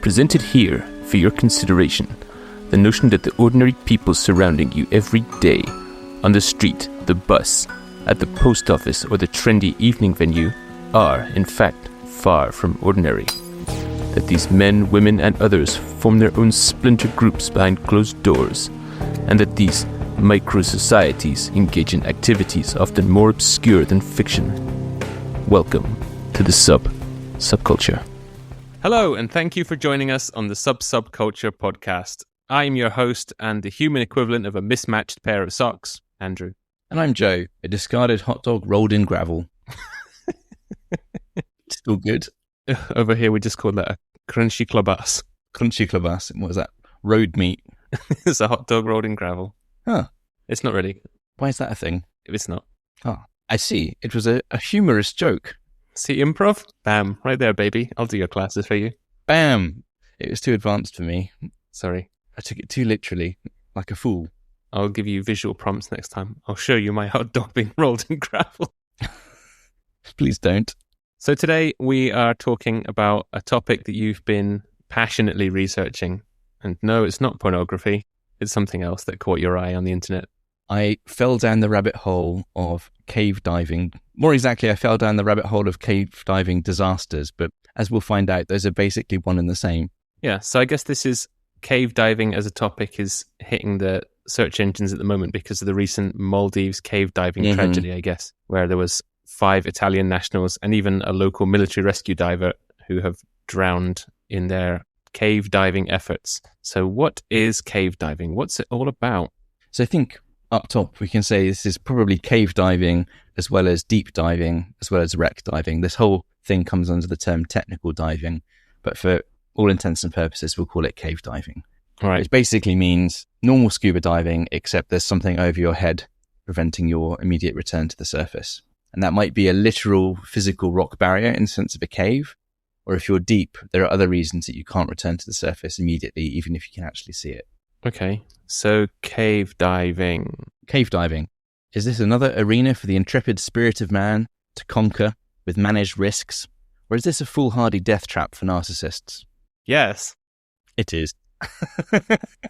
presented here for your consideration the notion that the ordinary people surrounding you every day, on the street, the bus, at the post office, or the trendy evening venue, are, in fact, far from ordinary. That these men, women, and others form their own splinter groups behind closed doors, and that these micro-societies engage in activities often more obscure than fiction. Welcome to the Sub-Subculture. Hello, and thank you for joining us on the Sub-Subculture Podcast. I am your host and the human equivalent of a mismatched pair of socks, Andrew. And I'm Joe, a discarded hot dog rolled in gravel. Still good. Over here, we just call that a crunchy clubass. Crunchy clubass. What was that? Road meat. It's a hot dog rolled in gravel. Huh. It's not really. Why is that a thing? It's not. Oh, I see. It was a humorous joke. See, improv? Bam. Right there, baby. I'll do your classes for you. Bam. It was too advanced for me. Sorry. I took it too literally, like a fool. I'll give you visual prompts next time. I'll show you my hot dog being rolled in gravel. Please don't. So today we are talking about a topic that you've been passionately researching. And no, it's not pornography. It's something else that caught your eye on the internet. I fell down the rabbit hole of cave diving. More exactly, I fell down the rabbit hole of cave diving disasters. But as we'll find out, those are basically one and the same. Yeah, so I guess this is cave diving as a topic is hitting the search engines at the moment because of the recent Maldives cave diving tragedy, I guess, where there was 5 Italian nationals and even a local military rescue diver who have drowned in their cave diving efforts. So what is cave diving? What's it all about? So I think up top we can say this is probably cave diving as well as deep diving as well as wreck diving. This whole thing comes under the term technical diving, but for all intents and purposes we'll call it cave diving. All right. Which basically means normal scuba diving except there's something over your head preventing your immediate return to the surface. And that might be a literal physical rock barrier in the sense of a cave, or if you're deep, there are other reasons that you can't return to the surface immediately, even if you can actually see it. Okay, so cave diving. Cave diving. Is this another arena for the intrepid spirit of man to conquer with managed risks? Or is this a foolhardy death trap for narcissists? Yes. It is.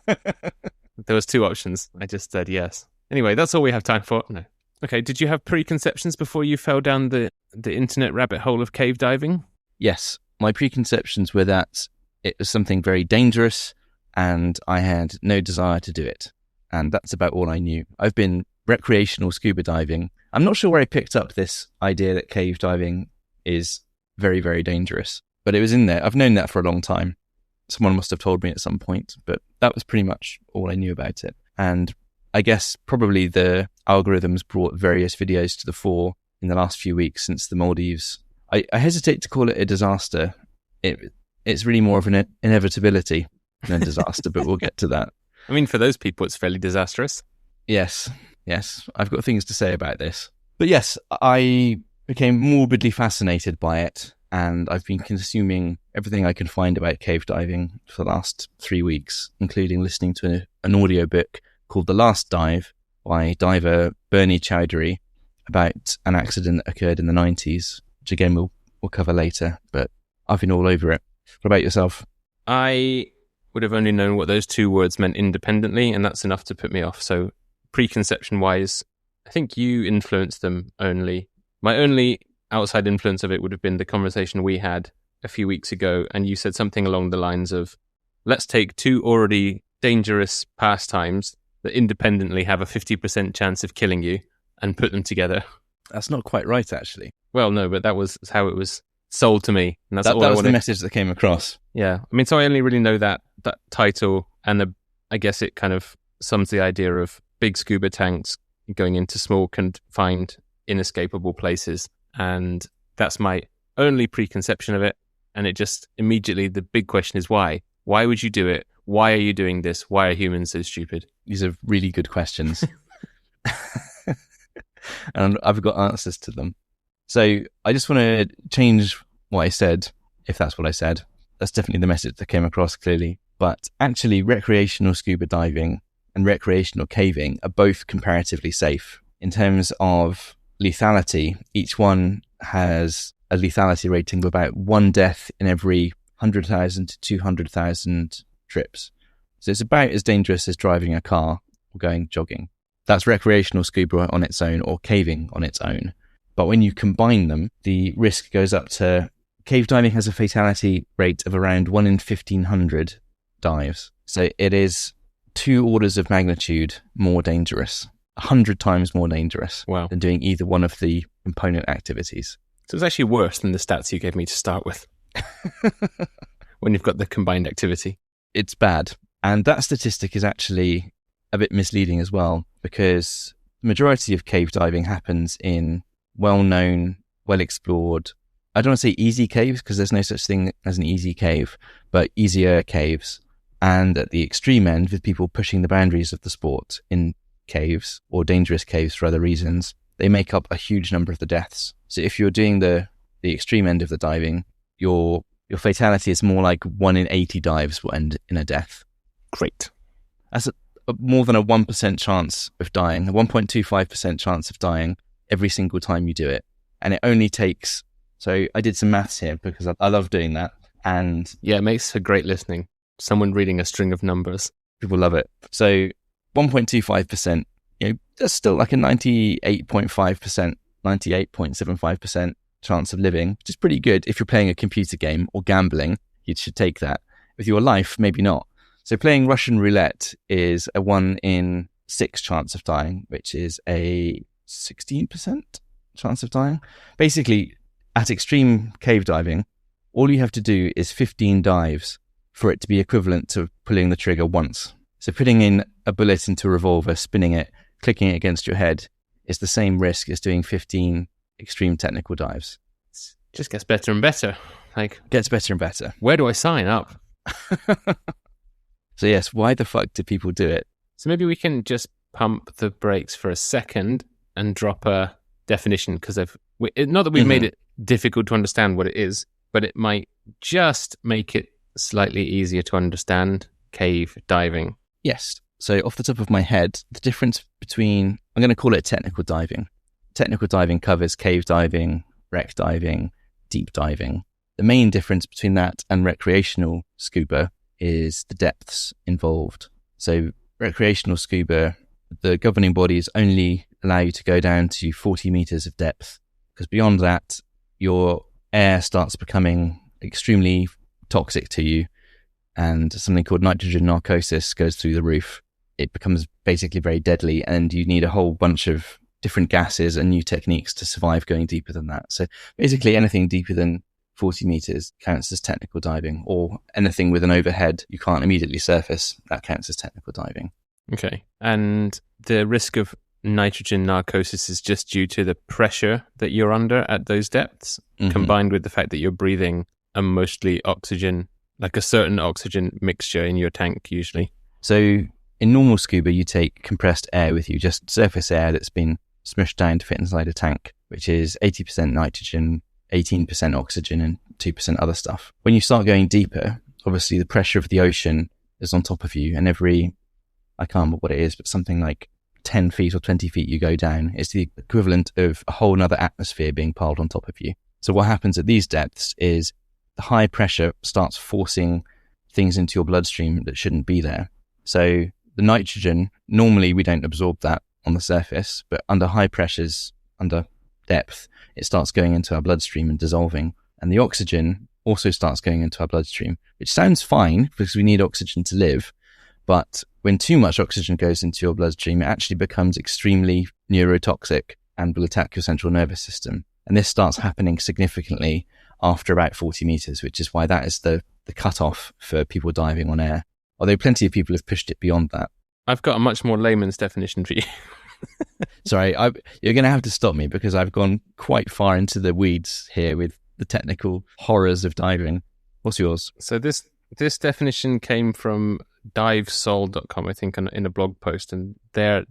There was 2 options. I just said yes. Anyway, that's all we have time for. No. Okay, did you have preconceptions before you fell down the internet rabbit hole of cave diving? Yes. My preconceptions were that it was something very dangerous and I had no desire to do it. And that's about all I knew. I've been recreational scuba diving. I'm not sure where I picked up this idea that cave diving is very, very dangerous, but it was in there. I've known that for a long time. Someone must have told me at some point, but that was pretty much all I knew about it. And I guess probably the algorithms brought various videos to the fore in the last few weeks since the Maldives. I hesitate to call it a disaster. It's really more of an inevitability than a disaster, but we'll get to that. I mean, for those people, it's fairly disastrous. Yes. I've got things to say about this. But yes, I became morbidly fascinated by it, and I've been consuming everything I can find about cave diving for the last 3 weeks, including listening to an audiobook called The Last Dive by diver Bernie Chowdhury about an accident that occurred in the 90s, which again we'll cover later, but I've been all over it. What about yourself? I would have only known what those 2 words meant independently, and that's enough to put me off. So preconception-wise, I think you influenced them only. My only outside influence of it would have been the conversation we had a few weeks ago, and you said something along the lines of, let's take 2 already dangerous pastimes that independently have a 50% chance of killing you and put them together. That's not quite right, actually. Well, no, but that was how it was sold to me. And that's that all I was wanted. The message that came across. Yeah. I mean, so I only really know that title, and I guess it kind of sums the idea of big scuba tanks going into small, confined, inescapable places. And that's my only preconception of it. And it just immediately, the big question is why? Why would you do it? Why are you doing this? Why are humans so stupid? These are really good questions. And I've got answers to them. So I just want to change what I said, if that's what I said. That's definitely the message that came across clearly. But actually, recreational scuba diving and recreational caving are both comparatively safe. In terms of lethality, each one has a lethality rating of about 1 death in every 100,000 to 200,000 trips. So it's about as dangerous as driving a car or going jogging. That's recreational scuba on its own or caving on its own. But when you combine them, the risk goes up to... Cave diving has a fatality rate of around 1 in 1,500 dives. So it is 2 orders of magnitude more dangerous, 100 times more dangerous than doing either one of the component activities. So it's actually worse than the stats you gave me to start with when you've got the combined activity. It's bad. And that statistic is actually a bit misleading as well, because the majority of cave diving happens in well-known, well-explored, I don't want to say easy caves because there's no such thing as an easy cave, but easier caves. And at the extreme end, with people pushing the boundaries of the sport in caves or dangerous caves for other reasons, they make up a huge number of the deaths. So if you're doing the extreme end of the diving, your fatality is more like 1 in 80 dives will end in a death. Great. That's more than a 1% chance of dying, a 1.25% chance of dying every single time you do it. And it only takes... So I did some maths here because I love doing that. And yeah, it makes for great listening. Someone reading a string of numbers. People love it. So 1.25%, that's still like a 98.5%, 98.75% chance of living, which is pretty good. If you're playing a computer game or gambling, you should take that. With your life, maybe not. So playing Russian roulette is a 1 in 6 chance of dying, which is a 16% chance of dying. Basically, at extreme cave diving, all you have to do is 15 dives for it to be equivalent to pulling the trigger once. So putting in a bullet into a revolver, spinning it, clicking it against your head is the same risk as doing 15 extreme technical dives. It just gets better and better. Gets better and better. Where do I sign up? So yes, why the fuck do people do it? So maybe we can just pump the brakes for a second and drop a definition, because not that we've made it difficult to understand what it is, but it might just make it slightly easier to understand cave diving. Yes. So off the top of my head, the difference between, I'm going to call it technical diving. Technical diving covers cave diving, wreck diving, deep diving. The main difference between that and recreational scuba is the depths involved. So recreational scuba, the governing bodies only allow you to go down to 40 meters of depth, because beyond that, your air starts becoming extremely toxic to you, and something called nitrogen narcosis goes through the roof. It becomes basically very deadly, and you need a whole bunch of different gases and new techniques to survive going deeper than that. So basically anything deeper than 40 meters counts as technical diving, or anything with an overhead you can't immediately surface, that counts as technical diving. Okay. And the risk of nitrogen narcosis is just due to the pressure that you're under at those depths, combined with the fact that you're breathing a mostly oxygen, like a certain oxygen mixture in your tank usually. So in normal scuba, you take compressed air with you, just surface air that's been smushed down to fit inside a tank, which is 80% nitrogen, 18% oxygen, and 2% other stuff. When you start going deeper, obviously the pressure of the ocean is on top of you, and every, I can't remember what it is, but something like 10 feet or 20 feet you go down, it's the equivalent of a whole nother atmosphere being piled on top of you. So what happens at these depths is the high pressure starts forcing things into your bloodstream that shouldn't be there. So the nitrogen, normally we don't absorb that on the surface, but under high pressures, under depth, it starts going into our bloodstream and dissolving. And the oxygen also starts going into our bloodstream, which sounds fine because we need oxygen to live. But when too much oxygen goes into your bloodstream, it actually becomes extremely neurotoxic and will attack your central nervous system. And this starts happening significantly after about 40 meters, which is why that is the cutoff for people diving on air. Although plenty of people have pushed it beyond that. I've got a much more layman's definition for you. Sorry, you're going to have to stop me because I've gone quite far into the weeds here with the technical horrors of diving. What's yours? So this definition came from divesol.com, I think, in a blog post, and their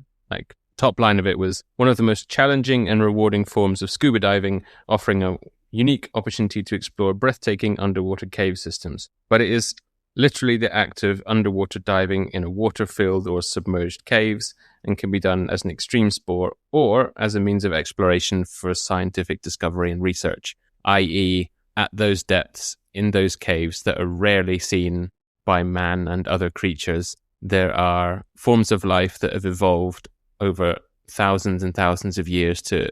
top line of it was one of the most challenging and rewarding forms of scuba diving, offering a unique opportunity to explore breathtaking underwater cave systems. But it is literally the act of underwater diving in a water-filled or submerged caves, and can be done as an extreme sport or as a means of exploration for scientific discovery and research, i.e. at those depths, in those caves that are rarely seen by man and other creatures, there are forms of life that have evolved over thousands and thousands of years to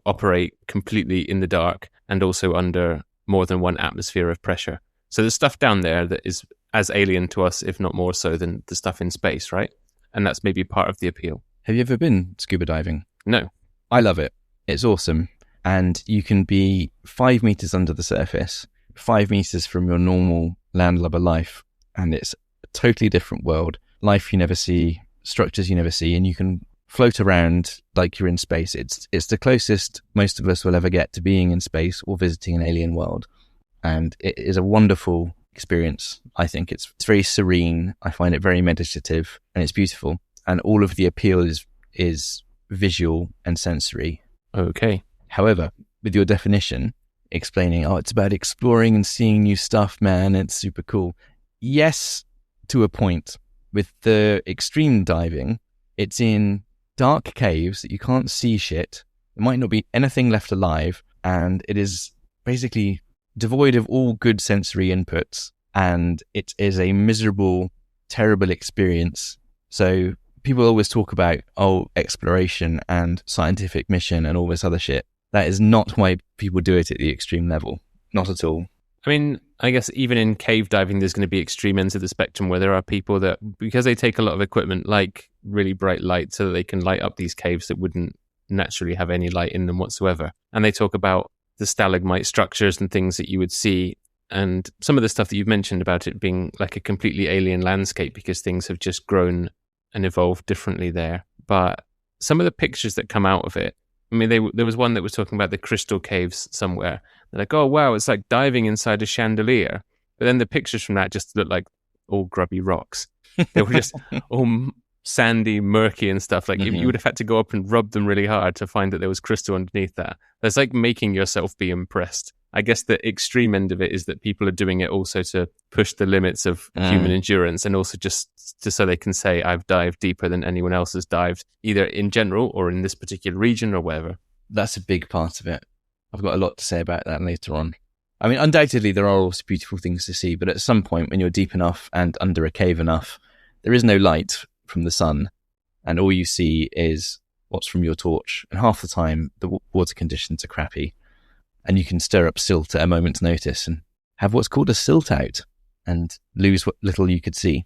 operate completely in the dark and also under more than one atmosphere of pressure. So there's stuff down there that is as alien to us, if not more so, than the stuff in space, right? And that's maybe part of the appeal. Have you ever been scuba diving? No. I love it. It's awesome. And you can be 5 meters under the surface, 5 meters from your normal landlubber life. And it's a totally different world. Life you never see, structures you never see, and you can float around like you're in space. It's the closest most of us will ever get to being in space or visiting an alien world. And it is a wonderful experience. I think it's very serene. I find it very meditative, and it's beautiful. And all of the appeal is visual and sensory. Okay. However, with your definition, explaining, it's about exploring and seeing new stuff, man, it's super cool. Yes, to a point. With the extreme diving, it's in dark caves that you can't see shit. There might not be anything left alive, and it is basically devoid of all good sensory inputs, and it is a miserable, terrible experience. So people always talk about, exploration and scientific mission and all this other shit. That is not why people do it at the extreme level. Not at all. I mean, I guess even in cave diving, there's going to be extreme ends of the spectrum where there are people that, because they take a lot of equipment like really bright light so that they can light up these caves that wouldn't naturally have any light in them whatsoever. And they talk about the stalagmite structures and things that you would see. And some of the stuff that you've mentioned about it being like a completely alien landscape because things have just grown and evolved differently there. But some of the pictures that come out of it, I mean, there was one that was talking about the crystal caves somewhere. They're like, oh, wow, it's like diving inside a chandelier. But then the pictures from that just looked like all grubby rocks. They were just all sandy, murky and stuff. Like you would have had to go up and rub them really hard to find that there was crystal underneath that. That's like making yourself be impressed. I guess the extreme end of it is that people are doing it also to push the limits of human endurance and also just so they can say, I've dived deeper than anyone else has dived, either in general or in this particular region or wherever. That's a big part of it. I've got a lot to say about that later on. I mean, undoubtedly, there are also beautiful things to see, but at some point when you're deep enough and under a cave enough, there is no light from the sun, and all you see is what's from your torch. And half the time, the water conditions are crappy. And you can stir up silt at a moment's notice and have what's called a silt out and lose what little you could see.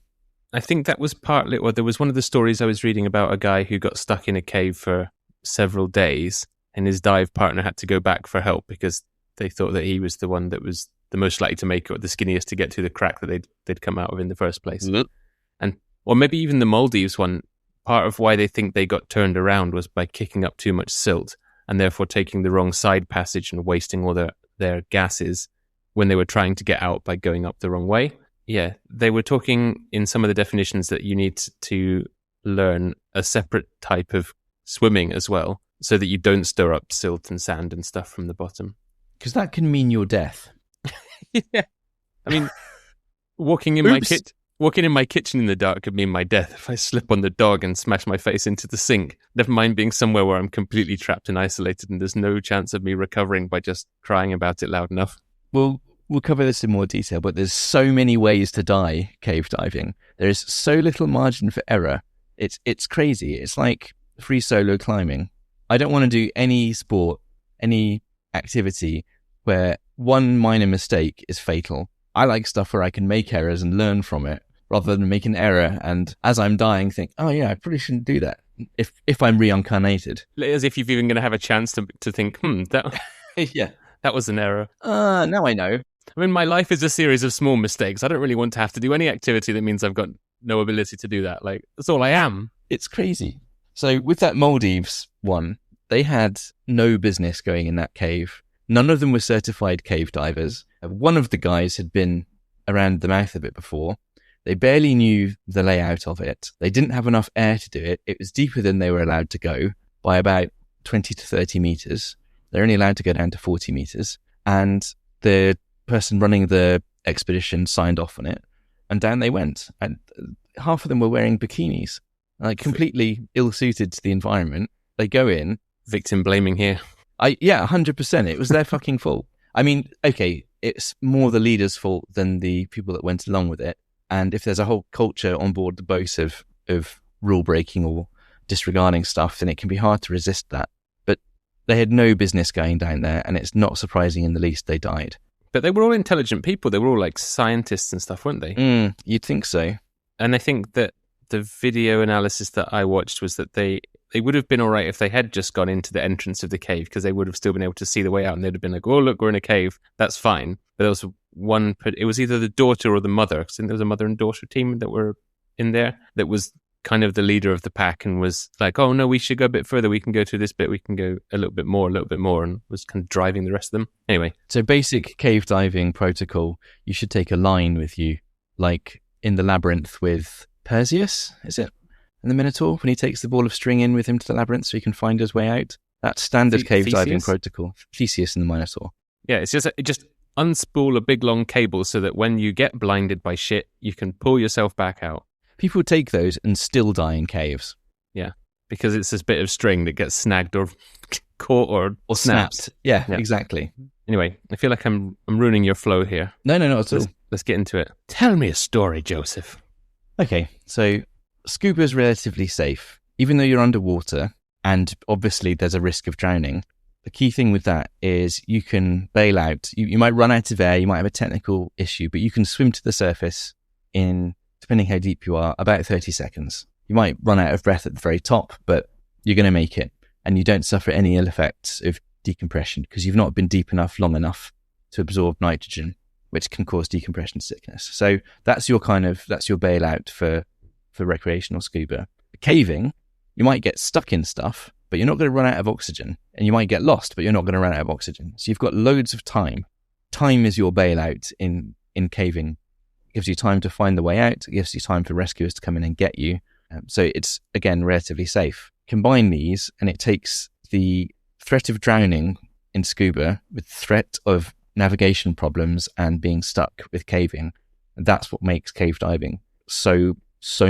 I think that was partly, or there was one of the stories I was reading about a guy who got stuck in a cave for several days and his dive partner had to go back for help because they thought that he was the one that was the most likely to make it or the skinniest to get to the crack that they'd come out of in the first place. And or maybe even the Maldives one, part of why they think they got turned around was by kicking up too much silt and therefore taking the wrong side passage and wasting all their gases when they were trying to get out by going up the wrong way. Yeah, they were talking in some of the definitions that you need to learn a separate type of swimming as well, so that you don't stir up silt and sand and stuff from the bottom. Because that can mean your death. Yeah. I mean, walking in my kitchen in the dark could mean my death if I slip on the dog and smash my face into the sink. Never mind being somewhere where I'm completely trapped and isolated and there's no chance of me recovering by just crying about it loud enough. Well, we'll cover this in more detail, but there's so many ways to die cave diving. There is so little margin for error. It's crazy. It's like free solo climbing. I don't want to do any sport, any activity where one minor mistake is fatal. I like stuff where I can make errors and learn from it, rather than make an error and as I'm dying think, oh yeah, I probably shouldn't do that if I'm reincarnated. As if you've even going to have a chance to think, that yeah, that was an error. Now I know. I mean, my life is a series of small mistakes. I don't really want to have to do any activity that means I've got no ability to do that. Like, that's all I am. It's crazy. So with that Maldives one, they had no business going in that cave. None of them were certified cave divers. One of the guys had been around the mouth of it before. They barely knew the layout of it. They didn't have enough air to do it. It was deeper than they were allowed to go by about 20 to 30 meters. They're only allowed to go down to 40 meters. And the person running the expedition signed off on it. And down they went. And half of them were wearing bikinis, like completely ill-suited to the environment. They go in. Victim blaming here. 100%. It was their fucking fault. I mean, okay, it's more the leader's fault than the people that went along with it. And if there's a whole culture on board the boat of rule breaking or disregarding stuff, then it can be hard to resist that. But they had no business going down there, and it's not surprising in the least they died. But they were all intelligent people. They were all like scientists and stuff, weren't they? You'd think so. And I think that the video analysis that I watched was that they would have been all right if they had just gone into the entrance of the cave, because they would have still been able to see the way out, and they'd have been like, oh, look, we're in a cave. That's fine. But there was one, it was either the daughter or the mother. I think there was a mother and daughter team that were in there that was kind of the leader of the pack and was like, oh, no, we should go a bit further. We can go to this bit. We can go a little bit more, and was kind of driving the rest of them. Anyway. So basic cave diving protocol, you should take a line with you, like in the labyrinth with Perseus, is it? And the Minotaur, when he takes the ball of string in with him to the labyrinth so he can find his way out. That's standard cave diving protocol. Theseus and the Minotaur. Yeah, it's just unspool a big long cable so that when you get blinded by shit, you can pull yourself back out. People take those and still die in caves. Yeah, because it's this bit of string that gets snagged or caught or snapped. Yeah, exactly. Anyway, I feel like I'm ruining your flow here. No, not at all. Let's get into it. Tell me a story, Joseph. Okay, so scuba is relatively safe, even though you're underwater, and obviously there's a risk of drowning. The key thing with that is you can bail out. You might run out of air, you might have a technical issue, but you can swim to the surface in, depending how deep you are, about 30 seconds. You might run out of breath at the very top, but you're going to make it, and you don't suffer any ill effects of decompression because you've not been deep enough long enough to absorb nitrogen, which can cause decompression sickness. So that's your bailout for recreational scuba. Caving, you might get stuck in stuff, but you're not going to run out of oxygen, and you might get lost, but you're not going to run out of oxygen. So you've got loads of time. Time is your bailout in caving. It gives you time to find the way out. It gives you time for rescuers to come in and get you. So it's, again, relatively safe. Combine these, and it takes the threat of drowning in scuba with the threat of navigation problems and being stuck with caving. And that's what makes cave diving so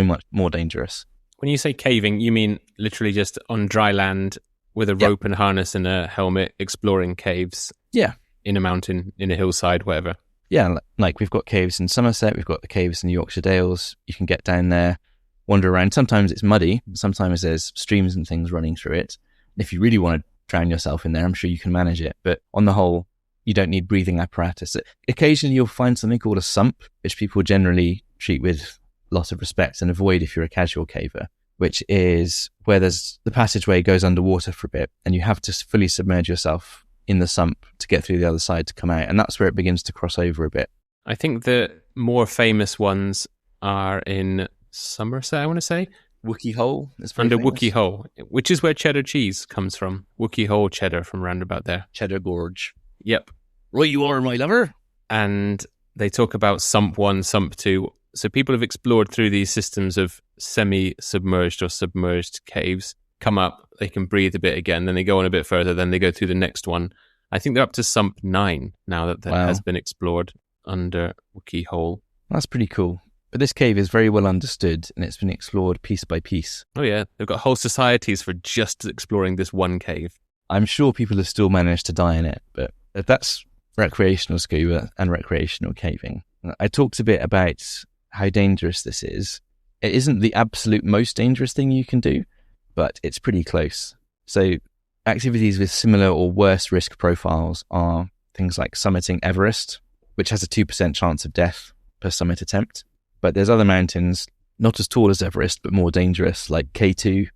much more dangerous. When you say caving, you mean literally just on dry land with a rope and harness and a helmet exploring caves? Yeah. In a mountain, in a hillside, whatever? Yeah, like we've got caves in Somerset, we've got the caves in the Yorkshire Dales. You can get down there, wander around. Sometimes it's muddy, sometimes there's streams and things running through it. If you really want to drown yourself in there, I'm sure you can manage it. But on the whole, you don't need breathing apparatus. Occasionally you'll find something called a sump, which people generally treat with a lot of respect and avoid if you're a casual caver, which is where there's the passageway goes underwater for a bit and you have to fully submerge yourself in the sump to get through the other side to come out. And that's where it begins to cross over a bit. I think the more famous ones are in Somerset, I want to say. Wookey Hole. Under Wookey Hole, which is where cheddar cheese comes from. Wookey Hole cheddar from round about there. Cheddar Gorge. Yep. Right you are, my lover. And they talk about Sump 1, Sump 2. So people have explored through these systems of semi-submerged or submerged caves, come up, they can breathe a bit again, then they go on a bit further, then they go through the next one. I think they're up to Sump 9 now that has been explored under Wookey Hole. That's pretty cool. But this cave is very well understood and it's been explored piece by piece. Oh yeah, they've got whole societies for just exploring this one cave. I'm sure people have still managed to die in it, but that's recreational scuba and recreational caving. I talked a bit about how dangerous this is. It isn't the absolute most dangerous thing you can do, but it's pretty close. So activities with similar or worse risk profiles are things like summiting Everest, which has a 2% chance of death per summit attempt. But there's other mountains, not as tall as Everest, but more dangerous, like K2,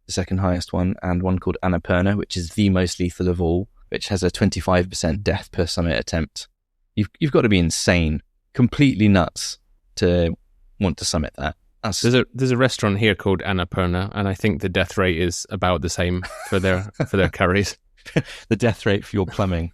the second highest one, and one called Annapurna, which is the most lethal of all, which has a 25% death per summit attempt. You've got to be insane, completely nuts to want to summit that. There's a restaurant here called Annapurna, and I think the death rate is about the same for their curries. The death rate for your plumbing.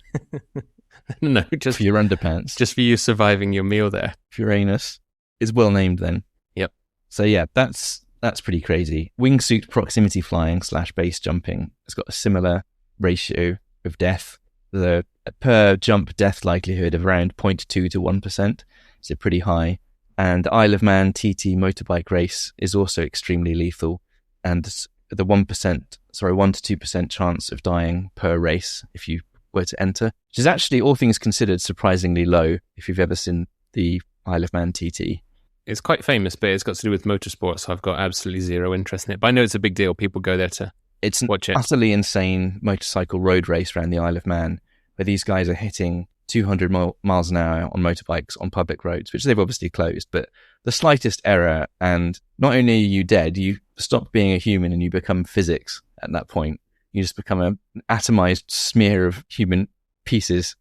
No, just for your underpants. Just for you surviving your meal there. For your anus. Is well named then. Yep. So yeah, that's pretty crazy. Wingsuit proximity flying / base jumping has got a similar ratio of death. The per jump death likelihood of around 0.2 to 1%. So pretty high. And Isle of Man TT motorbike race is also extremely lethal. And the 1% to 2% chance of dying per race if you were to enter, which is actually, all things considered, surprisingly low if you've ever seen the Isle of Man TT. It's quite famous, but it's got to do with motorsport, so I've got absolutely zero interest in it. But I know it's a big deal. People go there to watch it. It's an utterly insane motorcycle road race around the Isle of Man, where these guys are hitting 200 miles an hour on motorbikes on public roads, which they've obviously closed. But the slightest error, and not only are you dead, you stop being a human and you become physics at that point. You just become an atomized smear of human pieces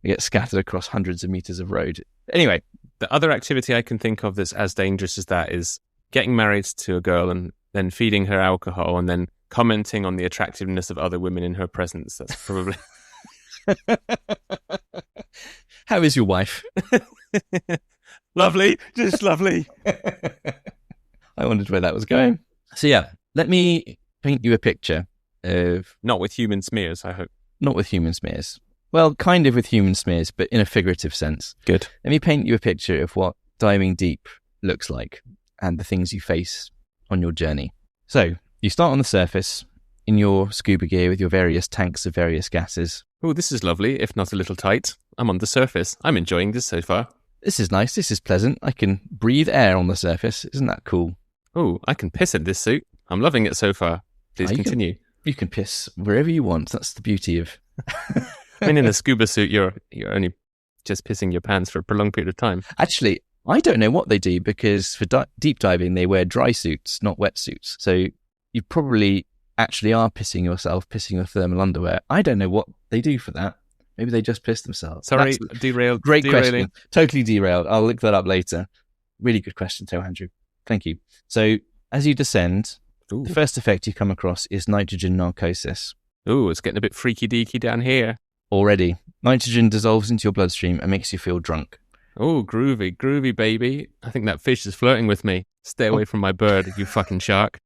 that get scattered across hundreds of meters of road. Anyway, the other activity I can think of that's as dangerous as that is getting married to a girl and then feeding her alcohol and then commenting on the attractiveness of other women in her presence. That's probably... How is your wife? Lovely, just lovely. I wondered where that was going. So yeah, let me paint you a picture of... Not with human smears, I hope. Not with human smears. Well, kind of with human smears, but in a figurative sense. Good. Let me paint you a picture of what diving deep looks like and the things you face on your journey. So, you start on the surface in your scuba gear with your various tanks of various gases. Oh, this is lovely, if not a little tight. I'm on the surface. I'm enjoying this so far. This is nice. This is pleasant. I can breathe air on the surface. Isn't that cool? Oh, I can piss in this suit. I'm loving it so far. Please continue. You can piss wherever you want. That's the beauty of... I mean, in a scuba suit, you're only just pissing your pants for a prolonged period of time. Actually, I don't know what they do, because for deep diving, they wear dry suits, not wet suits. So you probably actually are pissing yourself, pissing your thermal underwear. I don't know what they do for that. Maybe they just piss themselves. Sorry, derailed. Great derailing. question. Totally derailed. I'll look that up later. Really good question, too, Andrew. Thank you. So as you descend, the first effect you come across is nitrogen narcosis. Ooh, it's getting a bit freaky-deaky down here. Already. Nitrogen dissolves into your bloodstream and makes you feel drunk. Oh, groovy, baby. I think that fish is flirting with me. Stay away from my bird, you fucking shark.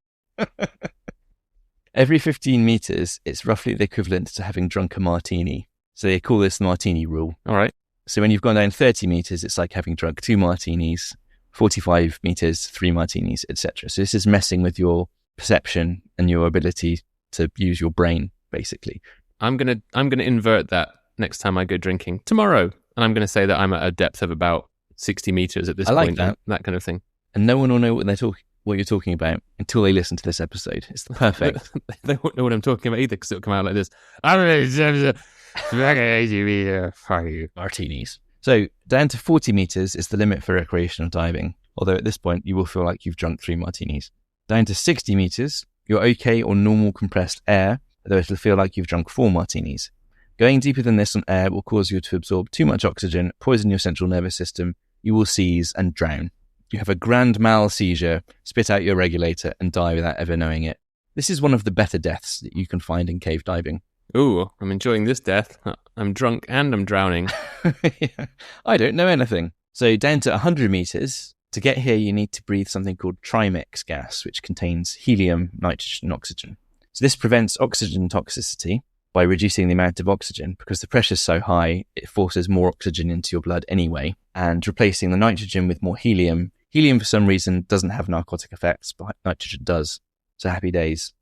Every 15 meters, it's roughly the equivalent to having drunk a martini. So they call this the martini rule. All right. So when you've gone down 30 meters, it's like having drunk 2 martinis, 45 meters, 3 martinis, etc. So this is messing with your perception and your ability to use your brain, basically. I'm gonna invert that next time I go drinking tomorrow, and I'm gonna say that I'm at a depth of about 60 meters at this point. I like that kind of thing. And no one will know what you're talking about until they listen to this episode. It's perfect. They won't know what I'm talking about either, because it'll come out like this. Martinis. So down to 40 meters is the limit for recreational diving, although at this point you will feel like you've drunk 3 martinis. Down to 60 meters, you're okay on normal compressed air, although it'll feel like you've drunk 4 martinis. Going deeper than this on air will cause you to absorb too much oxygen, poison your central nervous system, you will seize and drown. You have a grand mal seizure, spit out your regulator, and die without ever knowing it. This is one of the better deaths that you can find in cave diving. Ooh, I'm enjoying this death. I'm drunk and I'm drowning. Yeah. I don't know anything. So down to 100 meters, to get here you need to breathe something called trimix gas, which contains helium, nitrogen, and oxygen. So this prevents oxygen toxicity by reducing the amount of oxygen, because the pressure's so high, it forces more oxygen into your blood anyway, and replacing the nitrogen with more helium. Helium, for some reason, doesn't have narcotic effects, but nitrogen does. So happy days.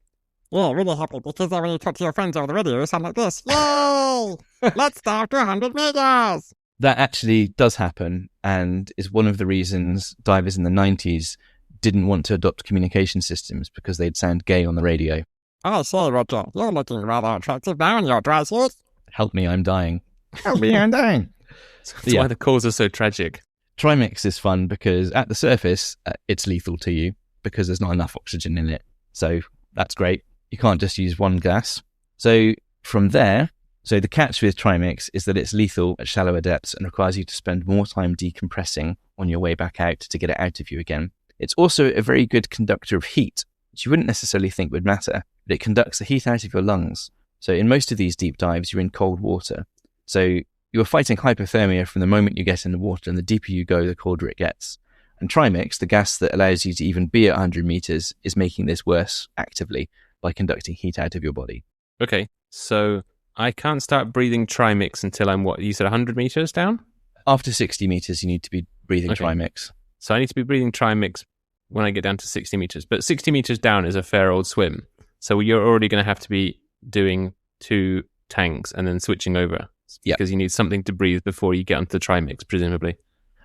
Yeah, really happy, because when you talk to your friends over the radio, you sound like this. Yay! Let's dive to 100 meters! That actually does happen, and is one of the reasons divers in the 90s didn't want to adopt communication systems, because they'd sound gay on the radio. I say, Roger, you're looking rather attractive now in your dry suit. Help me, I'm dying. Help me, I'm dying. That's why the calls are so tragic. Trimix is fun because at the surface, it's lethal to you because there's not enough oxygen in it. So that's great. You can't just use one gas. So from there, the catch with Trimix is that it's lethal at shallower depths and requires you to spend more time decompressing on your way back out to get it out of you again. It's also a very good conductor of heat, which you wouldn't necessarily think would matter, but it conducts the heat out of your lungs. So in most of these deep dives, you're in cold water. So you're fighting hypothermia from the moment you get in the water, and the deeper you go, the colder it gets. And Trimix, the gas that allows you to even be at 100 meters, is making this worse actively by conducting heat out of your body. Okay, so I can't start breathing Trimix until I'm what? You said 100 meters down? After 60 meters, you need to be breathing Trimix. So I need to be breathing Trimix when I get down to 60 meters. But 60 meters down is a fair old swim. So you're already going to have to be doing 2 tanks and then switching over. Yep. Because you need something to breathe before you get onto the trimix, presumably.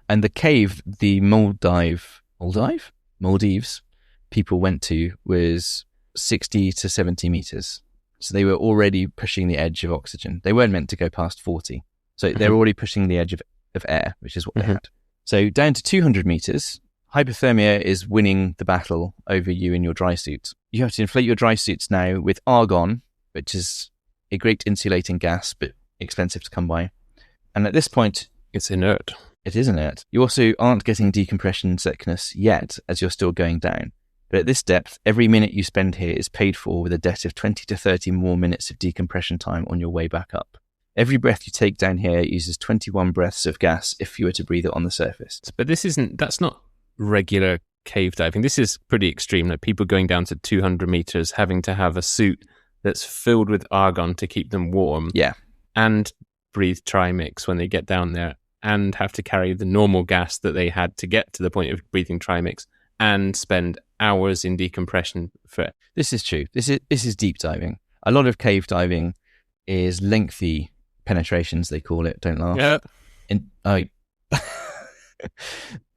And the cave, the Maldives people went to was 60 to 70 meters. So they were already pushing the edge of oxygen. They weren't meant to go past 40. So they were already pushing the edge of air, which is what they had. So down to 200 meters, hypothermia is winning the battle over you in your dry suit. You have to inflate your dry suits now with argon, which is a great insulating gas, but expensive to come by. And at this point, it's inert. It is inert. You also aren't getting decompression sickness yet, as you're still going down. But at this depth, every minute you spend here is paid for with a debt of 20 to 30 more minutes of decompression time on your way back up. Every breath you take down here uses 21 breaths of gas if you were to breathe it on the surface. But that's not regular cave diving. This is pretty extreme. Like people going down to 200 meters, having to have a suit that's filled with argon to keep them warm. Yeah. And breathe trimix when they get down there, and have to carry the normal gas that they had to get to the point of breathing trimix, and spend hours in decompression for it. This is true. This is deep diving. A lot of cave diving is lengthy penetrations, they call it. Don't laugh. Yeah.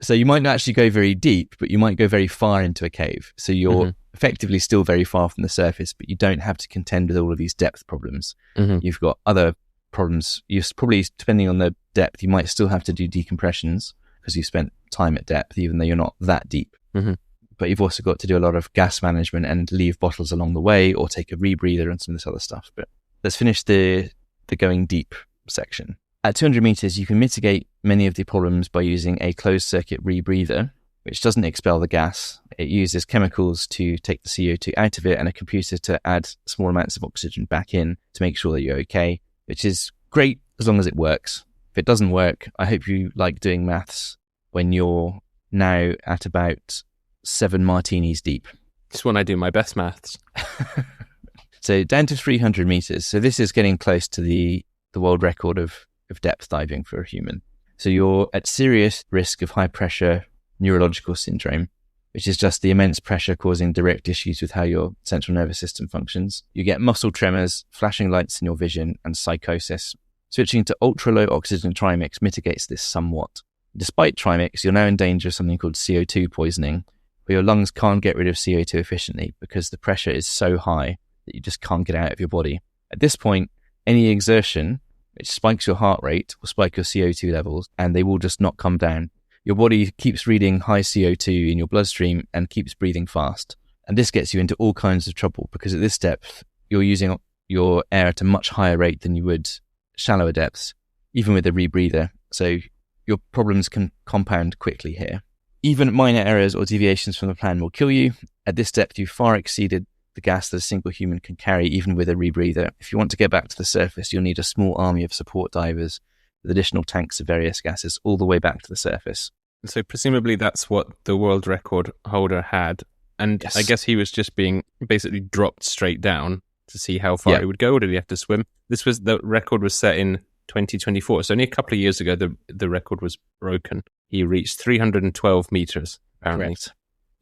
So you might not actually go very deep, but you might go very far into a cave. So you're effectively still very far from the surface, but you don't have to contend with all of these depth problems. You've got other problems. You probably, depending on the depth, you might still have to do decompressions because you spent time at depth, even though you're not that deep. But you've also got to do a lot of gas management and leave bottles along the way, or take a rebreather and some of this other stuff. But let's finish the going deep section. At 200 meters, you can mitigate many of the problems by using a closed circuit rebreather, which doesn't expel the gas. It uses chemicals to take the CO2 out of it and a computer to add small amounts of oxygen back in to make sure that you're okay, which is great as long as it works. If it doesn't work, I hope you like doing maths when you're now at about 7 martinis deep. It's when I do my best maths. So down to 300 meters. So this is getting close to the world record of depth diving for a human. So you're at serious risk of high pressure neurological syndrome, which is just the immense pressure causing direct issues with how your central nervous system functions. You get muscle tremors, flashing lights in your vision, and psychosis. Switching to ultra-low oxygen trimix mitigates this somewhat. Despite trimix, you're now in danger of something called CO2 poisoning, where your lungs can't get rid of CO2 efficiently because the pressure is so high that you just can't get out of your body. At this point, any exertion which spikes your heart rate will spike your CO2 levels, and they will just not come down. Your body keeps reading high CO2 in your bloodstream and keeps breathing fast. And this gets you into all kinds of trouble because at this depth, you're using your air at a much higher rate than you would shallower depths, even with a rebreather. So your problems can compound quickly here. Even minor errors or deviations from the plan will kill you. At this depth, you've far exceeded the gas that a single human can carry, even with a rebreather. If you want to get back to the surface, you'll need a small army of support divers with additional tanks of various gases all the way back to the surface. So presumably that's what the world record holder had. And yes. I guess he was just being basically dropped straight down to see how far he would go, or did he have to swim? The record was set in 2024. So only a couple of years ago, the record was broken. He reached 312 meters, apparently. Correct.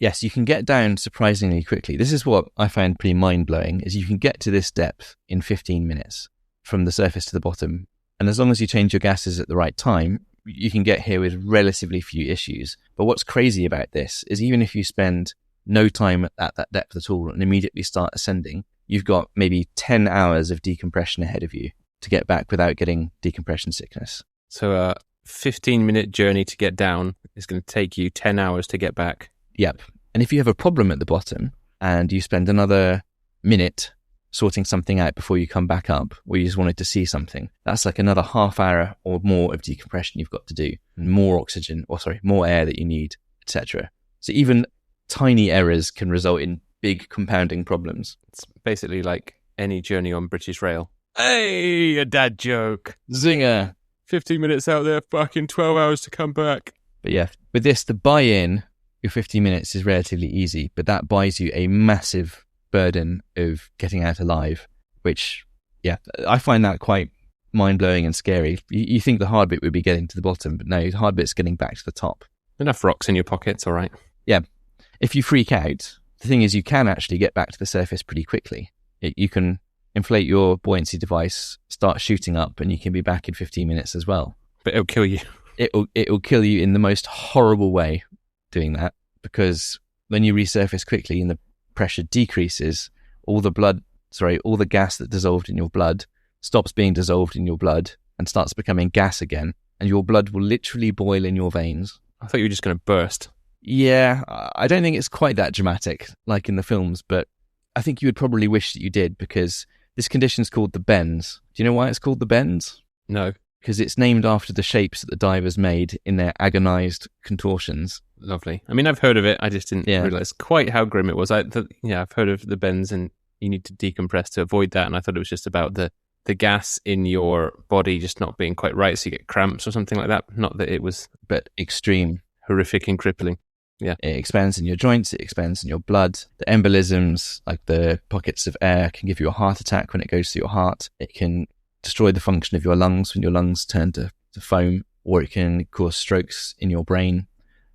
Yes, you can get down surprisingly quickly. This is what I find pretty mind-blowing, is you can get to this depth in 15 minutes from the surface to the bottom. And as long as you change your gases at the right time, you can get here with relatively few issues. But what's crazy about this is even if you spend no time at that depth at all and immediately start ascending, you've got maybe 10 hours of decompression ahead of you to get back without getting decompression sickness. So a 15-minute journey to get down is going to take you 10 hours to get back. Yep. And if you have a problem at the bottom and you spend another minute sorting something out before you come back up, or you just wanted to see something, that's like another half hour or more of decompression you've got to do, and more air that you need, etc. So even tiny errors can result in big compounding problems. It's basically like any journey on British Rail. Hey, a dad joke. Zinger. 15 minutes out there, fucking 12 hours to come back. But yeah, with this, the buy-in, your 15 minutes is relatively easy, but that buys you a massive burden of getting out alive, which, yeah, I find that quite mind-blowing and scary. You think the hard bit would be getting to the bottom, but no, the hard bit's getting back to the top. Enough rocks in your pockets, all right. Yeah. If you freak out, the thing is you can actually get back to the surface pretty quickly. You can inflate your buoyancy device, start shooting up, and you can be back in 15 minutes as well. But it'll kill you. It'll kill you in the most horrible way doing that, because when you resurface quickly and the pressure decreases, all the gas that dissolved in your blood stops being dissolved in your blood and starts becoming gas again, and your blood will literally boil in your veins. I thought you were just going to burst. Yeah, I don't think it's quite that dramatic like in the films, but I think you would probably wish that you did, because this condition's called the bends. Do you know why it's called the bends? No. Because it's named after the shapes that the divers made in their agonized contortions. Lovely. I mean, I've heard of it. I just didn't realize quite how grim it was. I've heard of the bends, and you need to decompress to avoid that. And I thought it was just about the gas in your body just not being quite right, so you get cramps or something like that. Not that it was, but extreme, horrific and crippling. Yeah, it expands in your joints. It expands in your blood. The embolisms, like the pockets of air, can give you a heart attack when it goes through your heart. It can destroy the function of your lungs when your lungs turn to foam, or it can cause strokes in your brain,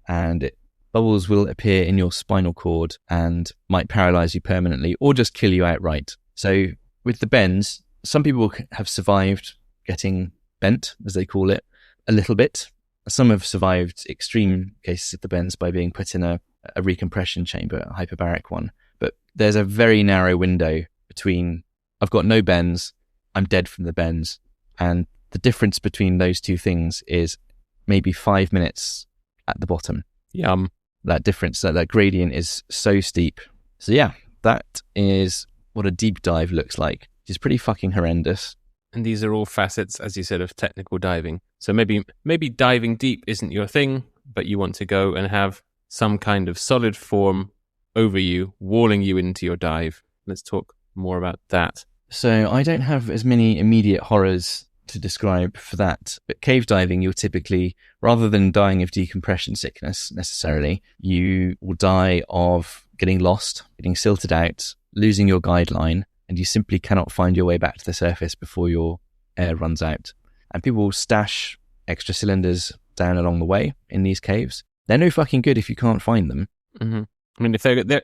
and bubbles will appear in your spinal cord and might paralyze you permanently or just kill you outright. So with the bends, some people have survived getting bent, as they call it, a little bit. Some have survived extreme cases of the bends by being put in a recompression chamber, a hyperbaric one. But there's a very narrow window between I've got no bends, I'm dead from the bends. And the difference between those two things is maybe 5 minutes at the bottom. Yum. That difference, that gradient is so steep. So yeah, that is what a deep dive looks like, which is pretty fucking horrendous. And these are all facets, as you said, of technical diving. So maybe diving deep isn't your thing, but you want to go and have some kind of solid form over you, walling you into your dive. Let's talk more about that. So I don't have as many immediate horrors to describe for that. But cave diving, you'll typically, rather than dying of decompression sickness necessarily, you will die of getting lost, getting silted out, losing your guideline, and you simply cannot find your way back to the surface before your air runs out. And people will stash extra cylinders down along the way in these caves. They're no fucking good if you can't find them. Mm-hmm. I mean,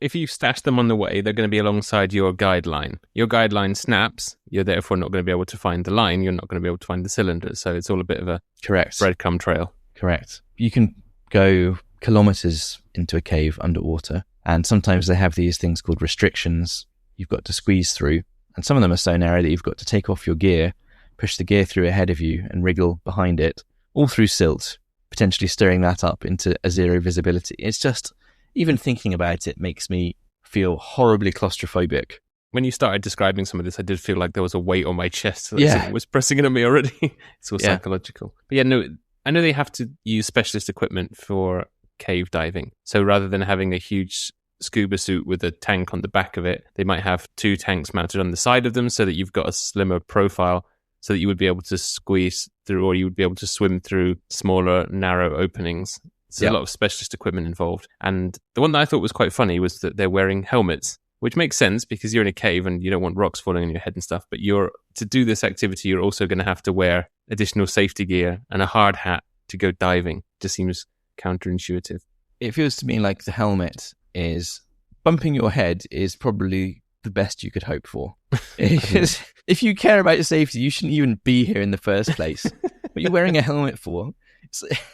if you stash them on the way, they're going to be alongside your guideline. Your guideline snaps, you're therefore not going to be able to find the line, you're not going to be able to find the cylinders, so it's all a bit of a breadcrumb trail. Correct. You can go kilometers into a cave underwater, and sometimes they have these things called restrictions you've got to squeeze through, and some of them are so narrow that you've got to take off your gear, push the gear through ahead of you and wriggle behind it, all through silt, potentially stirring that up into a zero visibility. It's just, even thinking about it makes me feel horribly claustrophobic. When you started describing some of this, I did feel like there was a weight on my chest that was pressing in on me already. It's all psychological. But yeah, no, I know they have to use specialist equipment for cave diving. So rather than having a huge scuba suit with a tank on the back of it, they might have 2 tanks mounted on the side of them so that you've got a slimmer profile, so that you would be able to squeeze through, or you would be able to swim through smaller, narrow openings. So a lot of specialist equipment involved. And the one that I thought was quite funny was that they're wearing helmets, which makes sense because you're in a cave and you don't want rocks falling on your head and stuff. But to do this activity, you're also going to have to wear additional safety gear and a hard hat to go diving. It just seems counterintuitive. It feels to me like the helmet is bumping your head is probably the best you could hope for. If you care about your safety, you shouldn't even be here in the first place. What you're wearing a helmet for,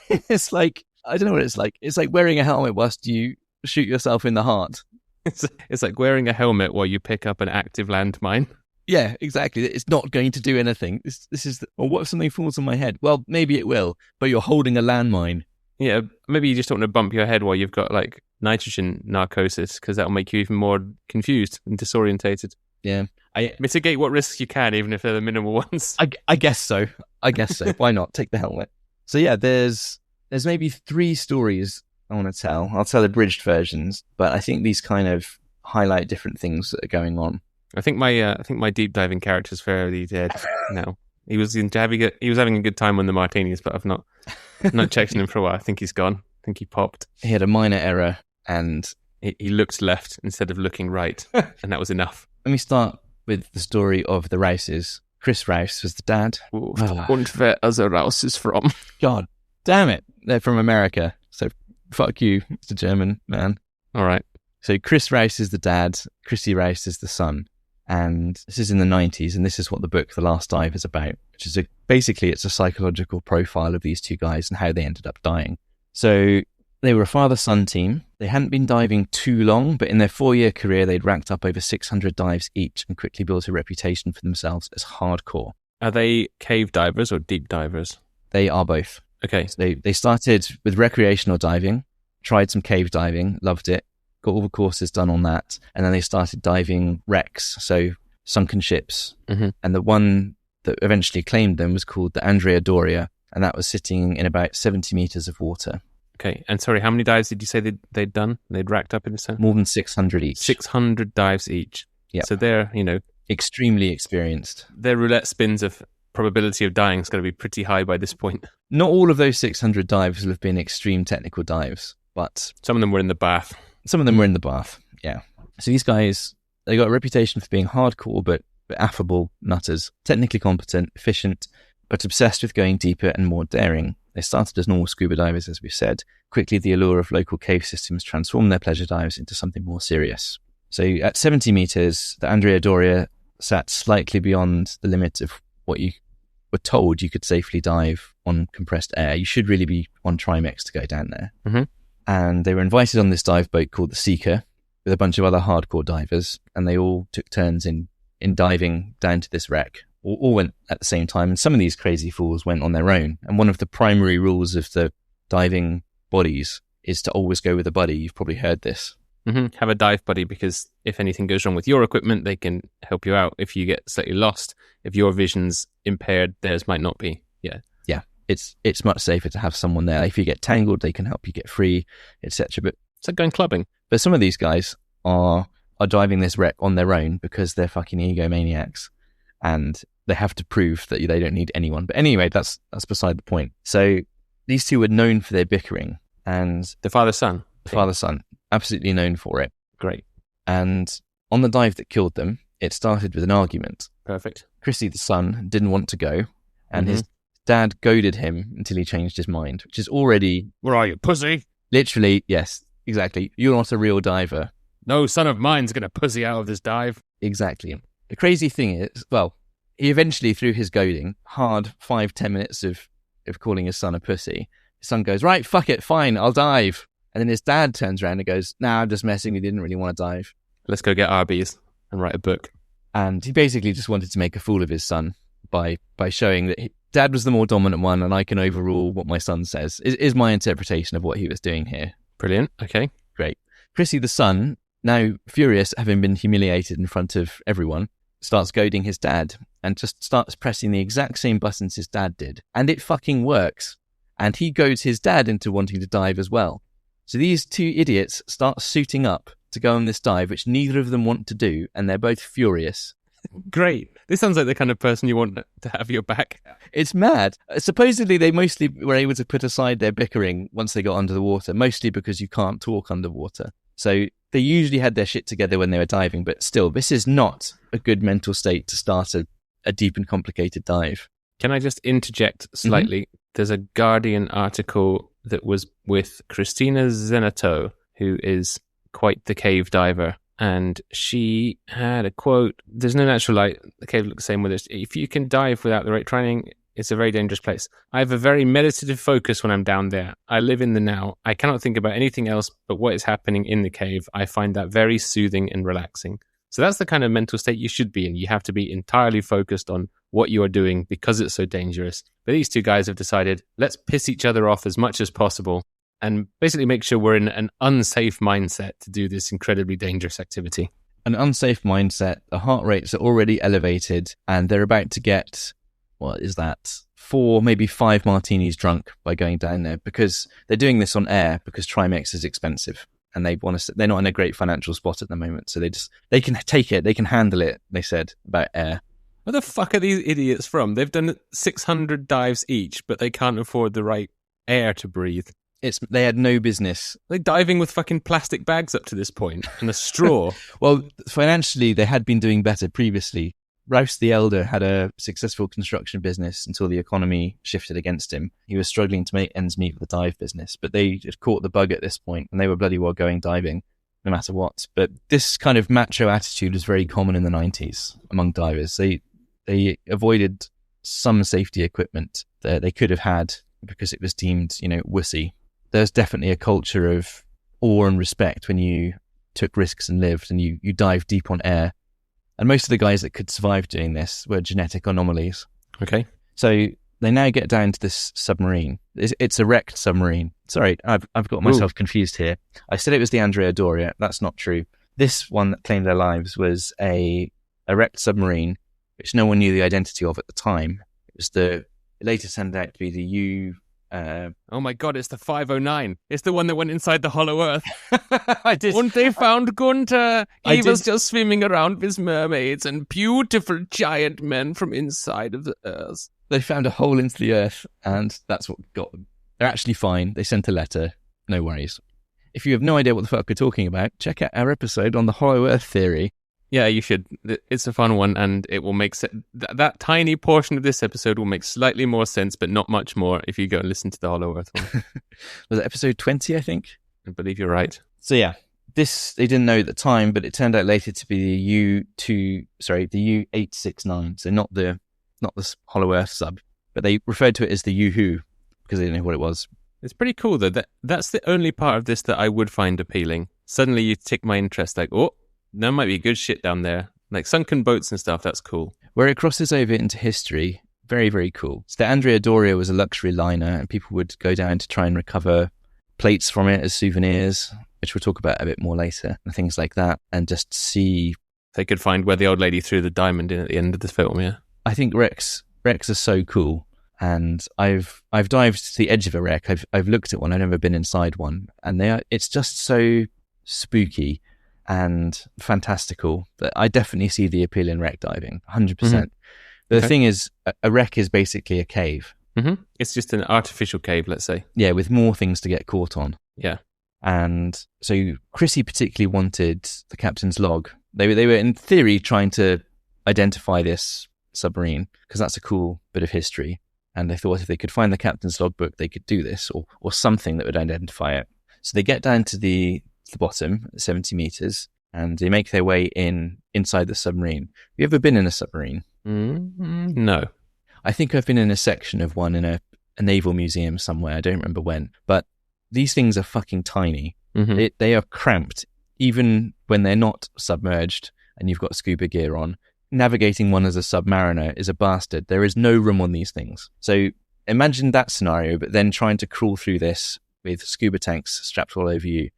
it's like, I don't know what it's like. It's like wearing a helmet whilst you shoot yourself in the heart. It's like wearing a helmet while you pick up an active landmine. Yeah, exactly. It's not going to do anything. This is, what if something falls on my head? Well, maybe it will, but you're holding a landmine. Yeah, maybe you just don't want to bump your head while you've got like nitrogen narcosis, because that'll make you even more confused and disorientated. Yeah. Mitigate what risks you can, even if they're the minimal ones. I guess so. Why not? Take the helmet. So yeah, there's maybe 3 stories I want to tell. I'll tell abridged versions, but I think these kind of highlight different things that are going on. I think my deep diving character's fairly dead now. He was having a good time on the martinis, but I've not checked on him for a while. I think he's gone. I think he popped. He had a minor error, and he looked left instead of looking right, and that was enough. Let me start with the story of the Rouses. Chris Rouse was the dad. Und where are the Rouses from? God damn it. They're from America. So fuck you, Mr. German man. All right. So Chris Rouse is the dad. Chrissy Rouse is the son. And this is in the 90s, and this is what the book The Last Dive is about, which is basically it's a psychological profile of these two guys and how they ended up dying. So they were a father-son team. They hadn't been diving too long, but in their 4-year career, they'd racked up over 600 dives each and quickly built a reputation for themselves as hardcore. Are they cave divers or deep divers? They are both. Okay. So they started with recreational diving, tried some cave diving, loved it, got all the courses done on that, and then they started diving wrecks, so sunken ships. Mm-hmm. And the one that eventually claimed them was called the Andrea Doria, and that was sitting in about 70 meters of water. Okay. And sorry, how many dives did you say they'd done? They'd racked up in a sense? More than 600 each. 600 dives each. Yeah. So they're, extremely experienced. their roulette spins of probability of dying is going to be pretty high by this point. Not all of those 600 dives will have been extreme technical dives, but Some of them were in the bath. some of them were in the bath. Yeah. So these guys, they got a reputation for being hardcore, but affable nutters, technically competent, efficient, but obsessed with going deeper and more daring. They started as normal scuba divers, as we said. Quickly, the allure of local cave systems transformed their pleasure dives into something more serious. So at 70 meters, the Andrea Doria sat slightly beyond the limit of what you were told you could safely dive on compressed air. You should really be on Trimex to go down there. Mm-hmm. And they were invited on this dive boat called the Seeker with a bunch of other hardcore divers, and they all took turns in diving down to this wreck. All went at the same time, and some of these crazy fools went on their own. And one of the primary rules of the diving bodies is to always go with a buddy. You've probably heard this. Mm-hmm. Have a dive buddy, because if anything goes wrong with your equipment, they can help you out. If you get slightly lost, if your vision's impaired, theirs might not be. Yeah. Yeah, it's much safer to have someone there. If you get tangled, they can help you get free, etc. But It's like going clubbing. some of these guys are diving this wreck on their own because they're fucking egomaniacs, and they have to prove that they don't need anyone. But anyway, that's beside the point. So these two were known for their bickering, and The father-son. the father-son, absolutely known for it. Great. And on the dive that killed them, it started with an argument. Perfect. Chrissy, the son, didn't want to go, and his dad goaded him until he changed his mind, which is already Where are you, pussy? literally, yes, exactly. You're not a real diver. No son of mine's going to pussy out of this dive. Exactly. The crazy thing is, well, he eventually, through his goading, hard 5-10 minutes of calling his son a pussy, his son goes, right, fuck it, fine, I'll dive. And then his dad turns around and goes, nah, I'm just messing, he didn't really want to dive. Let's go get Arby's and write a book. And he basically just wanted to make a fool of his son by showing that dad was the more dominant one and I can overrule what my son says, is my interpretation of what he was doing here. Brilliant. Okay. Great. Chrissy, the son, now furious, having been humiliated in front of everyone, starts goading his dad and just starts pressing the exact same buttons his dad did. And it fucking works. And he goads his dad into wanting to dive as well. So these two idiots start suiting up to go on this dive, which neither of them want to do, and they're both furious. Great. This sounds like the kind of person you want to have your back. It's mad. Supposedly, they mostly were able to put aside their bickering once they got under the water, mostly because you can't talk underwater. So they usually had their shit together when they were diving, but still, this is not a good mental state to start a deep and complicated dive. Can I just interject slightly? There's a Guardian article that was with Christina Zenato, who is quite the cave diver. And she had a quote, there's no natural light, the cave looks the same with us. If you can dive without the right training, it's a very dangerous place. I have a very meditative focus when I'm down there. I live in the now. I cannot think about anything else but what is happening in the cave. I find that very soothing and relaxing. So that's the kind of mental state you should be in. You have to be entirely focused on what you are doing because it's so dangerous. But these two guys have decided, let's piss each other off as much as possible and basically make sure we're in an unsafe mindset to do this incredibly dangerous activity. An unsafe mindset, the heart rates are already elevated, and they're about to get, what is that, 4, maybe 5 martinis drunk by going down there, because they're doing this on air because Trimex is expensive. And they're not in a great financial spot at the moment. So they can take it, they can handle it, they said, about air. Where the fuck are these idiots from? They've done 600 dives each, but they can't afford the right air to breathe. They had no business. They're diving with fucking plastic bags up to this point and a straw. Well, financially, they had been doing better previously. Rouse the Elder had a successful construction business until the economy shifted against him. He was struggling to make ends meet with the dive business, but they had caught the bug at this point and they were bloody well going diving. no matter what. But this kind of macho attitude was very common in the 90s among divers. They avoided some safety equipment that they could have had because it was deemed, wussy. There's definitely a culture of awe and respect when you took risks and lived and you dived deep on air. And most of the guys that could survive doing this were genetic anomalies. Okay. So they now get down to this submarine. It's a wrecked submarine. Sorry, I've got myself confused here. I said it was the Andrea Doria. That's not true. This one that claimed their lives was a wrecked submarine, which no one knew the identity of at the time. It later turned out to be the oh my God, it's the 509. It's the one that went inside the Hollow Earth. I did. And they found Gunter. He was just swimming around with mermaids and beautiful giant men from inside of the Earth. They found a hole into the Earth, and that's what got them. They're actually fine. They sent a letter. No worries. If you have no idea what the fuck we're talking about, check out our episode on the Hollow Earth theory. Yeah, you should. It's a fun one, and it will make that tiny portion of this episode will make slightly more sense, but not much more if you go and listen to the Hollow Earth one. Was it episode 20, I think? I believe you're right. So yeah, this they didn't know at the time, but it turned out later to be the U-869. So not the Hollow Earth sub, but they referred to it as the Yoo-hoo because they didn't know what it was. It's pretty cool though. That's the only part of this that I would find appealing. Suddenly you tick my interest, like, oh, there might be good shit down there. Like sunken boats and stuff, that's cool. Where it crosses over into history, very, very cool. So the Andrea Doria was a luxury liner, and people would go down to try and recover plates from it as souvenirs, which we'll talk about a bit more later, and things like that, and just see... They could find where the old lady threw the diamond in at the end of the film, yeah? I think wrecks are so cool, and I've dived to the edge of a wreck. I've looked at one, I've never been inside one, and it's just so spooky and fantastical that I definitely see the appeal in wreck diving, 100%. Mm-hmm. The thing is, a wreck is basically a cave. Mm-hmm. It's just an artificial cave, let's say. Yeah, with more things to get caught on. Yeah. And so Chrissy particularly wanted the captain's log. They were in theory trying to identify this submarine because that's a cool bit of history. And they thought if they could find the captain's logbook, they could do this or something that would identify it. So they get down to the bottom, 70 meters, and they make their way inside the submarine. Have you ever been in a submarine? No. I think I've been in a section of one in a naval museum somewhere. I don't remember when, but these things are fucking tiny. Mm-hmm. They are cramped, even when they're not submerged and you've got scuba gear on. Navigating one as a submariner is a bastard. There is no room on these things. So imagine that scenario, but then trying to crawl through this with scuba tanks strapped all over you,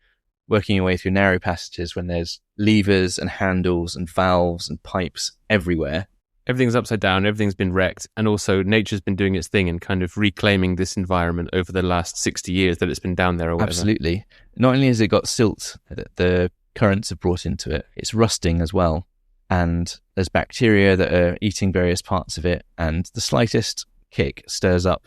working your way through narrow passages when there's levers and handles and valves and pipes everywhere. Everything's upside down, everything's been wrecked, and also nature's been doing its thing and kind of reclaiming this environment over the last 60 years that it's been down there or whatever. Absolutely. Not only has it got silt that the currents have brought into it, it's rusting as well. And there's bacteria that are eating various parts of it, and the slightest kick stirs up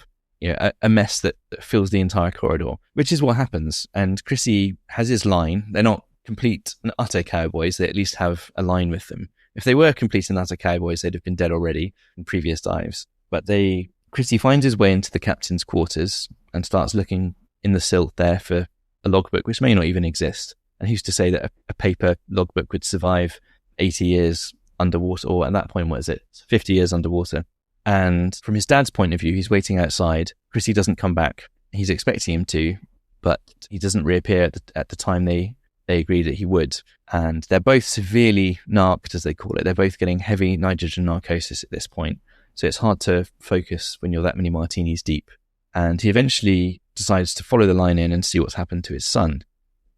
a mess that fills the entire corridor, which is what happens. And Chrissy has his line. They're not complete and utter cowboys. They at least have a line with them. If they were complete and utter cowboys, they'd have been dead already in previous dives. But Chrissy finds his way into the captain's quarters and starts looking in the silt there for a logbook, which may not even exist. And who's to say that a paper logbook would survive 80 years underwater, or at that point, what is it? 50 years underwater. And from his dad's point of view, he's waiting outside. Chrissy doesn't come back. He's expecting him to, but he doesn't reappear at the time they agreed that he would. And they're both severely narked, as they call it. They're both getting heavy nitrogen narcosis at this point. So it's hard to focus when you're that many martinis deep. And he eventually decides to follow the line in and see what's happened to his son,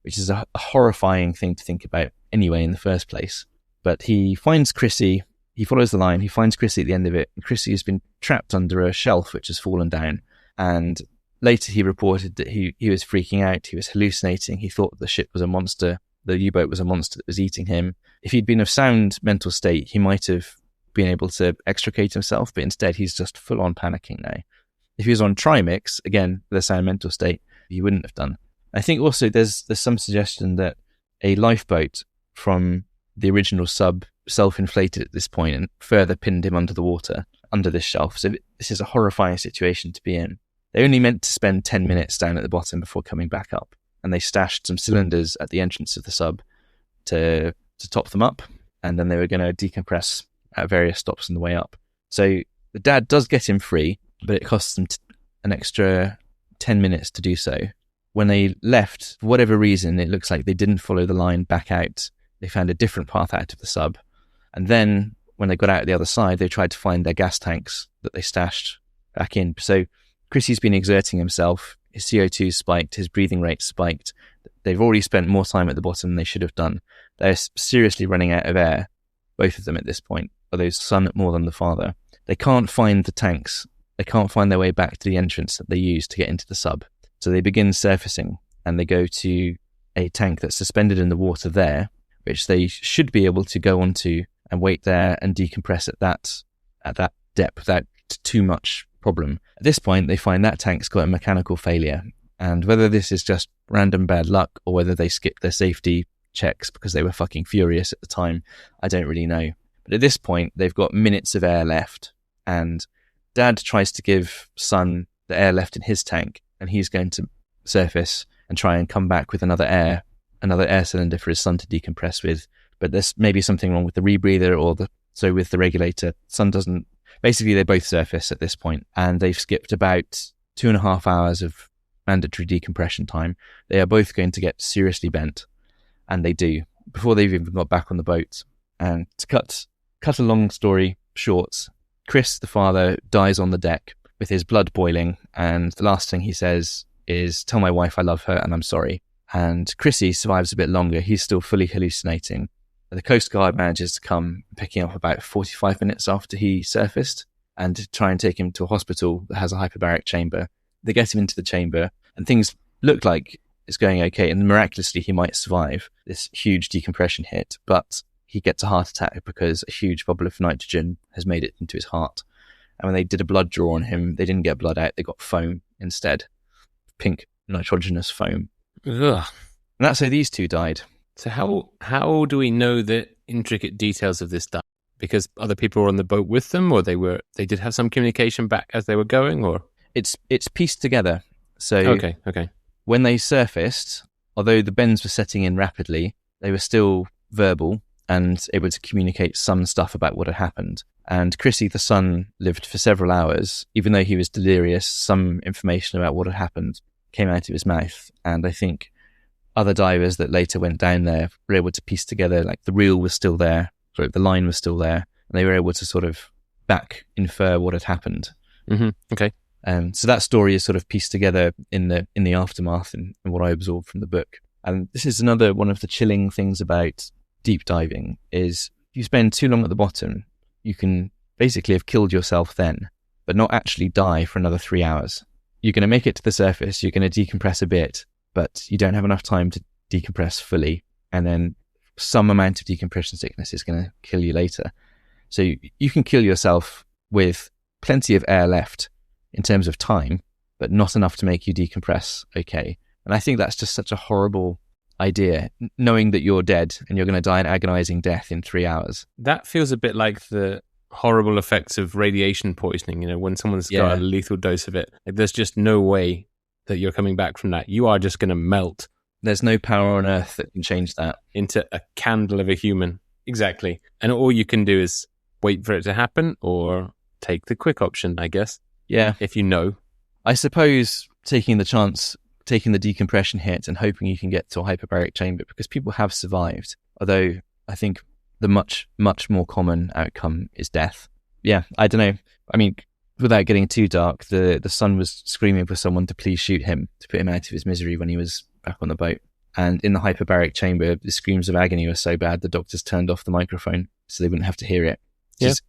which is a horrifying thing to think about anyway in the first place. But he finds Chrissy. He follows the line. He finds Chrissy at the end of it. And Chrissy has been trapped under a shelf which has fallen down. And later he reported that he was freaking out. He was hallucinating. He thought the ship was a monster. The U-boat was a monster that was eating him. If he'd been of sound mental state, he might have been able to extricate himself, but instead he's just full on panicking now. If he was on Trimix, again, with a sound mental state, he wouldn't have done. I think also there's some suggestion that a lifeboat from the original sub self-inflated at this point and further pinned him under the water, under this shelf. So this is a horrifying situation to be in. They only meant to spend 10 minutes down at the bottom before coming back up. and they stashed some cylinders at the entrance of the sub to top them up, and then they were going to decompress at various stops on the way up. So the dad does get him free, but it costs them an extra 10 minutes to do so. When they left, for whatever reason, it looks like they didn't follow the line back out. They found a different path out of the sub. And then when they got out the other side, they tried to find their gas tanks that they stashed back in. So Chrissy's been exerting himself. His CO2 spiked, his breathing rate spiked. They've already spent more time at the bottom than they should have done. They're seriously running out of air, both of them at this point, although son more than the father. They can't find the tanks. They can't find their way back to the entrance that they used to get into the sub. So they begin surfacing, and they go to a tank that's suspended in the water there, which they should be able to go onto and wait there and decompress at that depth without too much problem. At this point, they find that tank's got a mechanical failure, and whether this is just random bad luck or whether they skipped their safety checks because they were fucking furious at the time, I don't really know. But at this point, they've got minutes of air left, and Dad tries to give son the air left in his tank, and he's going to surface and try and come back with another air cylinder for his son to decompress with. But there's maybe something wrong with the rebreather so with the regulator. Son doesn't. Basically, they both surface at this point, and they've skipped about 2.5 hours of mandatory decompression time. They are both going to get seriously bent, and they do, before they've even got back on the boat. And to cut a long story short, Chris, the father, dies on the deck with his blood boiling, and the last thing he says is, "Tell my wife I love her and I'm sorry." And Chrissy survives a bit longer. He's still fully hallucinating. The Coast Guard manages to come, picking up about 45 minutes after he surfaced, and try and take him to a hospital that has a hyperbaric chamber. They get him into the chamber, and things look like it's going okay, and miraculously he might survive this huge decompression hit, but he gets a heart attack because a huge bubble of nitrogen has made it into his heart. And when they did a blood draw on him, they didn't get blood out, they got foam instead. Pink nitrogenous foam. Ugh. And that's how these two died. So how do we know the intricate details of this stuff? Because other people were on the boat with them, or they did have some communication back as they were going, or It's pieced together. So okay. when they surfaced, although the bends were setting in rapidly, they were still verbal and able to communicate some stuff about what had happened. And Chrissy, the son, lived for several hours. Even though he was delirious, some information about what had happened came out of his mouth. And I think other divers that later went down there were able to piece together, like the reel was still there, the line was still there, and they were able to sort of back infer what had happened. Mm-hmm. Okay. So that story is sort of pieced together in the aftermath and what I absorbed from the book. And this is another one of the chilling things about deep diving is if you spend too long at the bottom, you can basically have killed yourself then, but not actually die for another 3 hours. You're going to make it to the surface, you're going to decompress a bit, but you don't have enough time to decompress fully. And then some amount of decompression sickness is going to kill you later. So you can kill yourself with plenty of air left in terms of time, but not enough to make you decompress okay. And I think that's just such a horrible idea, knowing that you're dead and you're going to die an agonizing death in 3 hours. That feels a bit like the horrible effects of radiation poisoning, when someone's got a lethal dose of it. Like, there's just no way that you're coming back from that. You are just going to melt. There's no power on earth that can change that. Into a candle of a human. Exactly. And all you can do is wait for it to happen or take the quick option, I guess. Yeah. If you know. I suppose taking the chance, taking the decompression hit and hoping you can get to a hyperbaric chamber, because people have survived. Although I think the much, much more common outcome is death. Yeah, I don't know. I mean, without getting too dark, the son was screaming for someone to please shoot him, to put him out of his misery when he was back on the boat. And in the hyperbaric chamber, the screams of agony were so bad, the doctors turned off the microphone so they wouldn't have to hear it. It's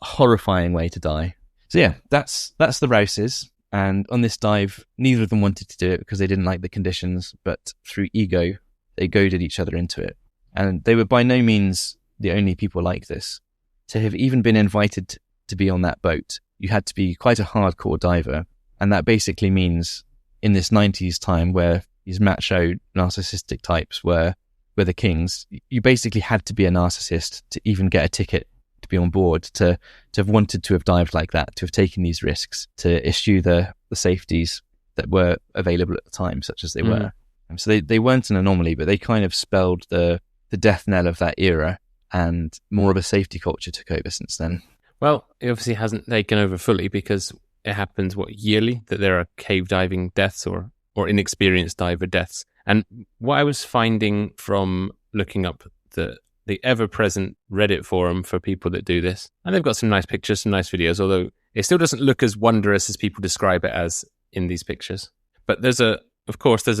a horrifying way to die. So yeah, that's the Rouses. And on this dive, neither of them wanted to do it because they didn't like the conditions, but through ego, they goaded each other into it. And they were by no means the only people like this. To have even been invited to be on that boat, you had to be quite a hardcore diver. And that basically means in this 90s time where these macho narcissistic types were the kings, you basically had to be a narcissist to even get a ticket to be on board, to have wanted to have dived like that, to have taken these risks, to eschew the safeties that were available at the time, such as they were. So they weren't an anomaly, but they kind of spelled the death knell of that era, and more of a safety culture took over since then. Well, it obviously hasn't taken over fully because it happens, yearly, that there are cave diving deaths or inexperienced diver deaths. And what I was finding from looking up the ever-present Reddit forum for people that do this, and they've got some nice pictures, some nice videos, although it still doesn't look as wondrous as people describe it as in these pictures. But there's a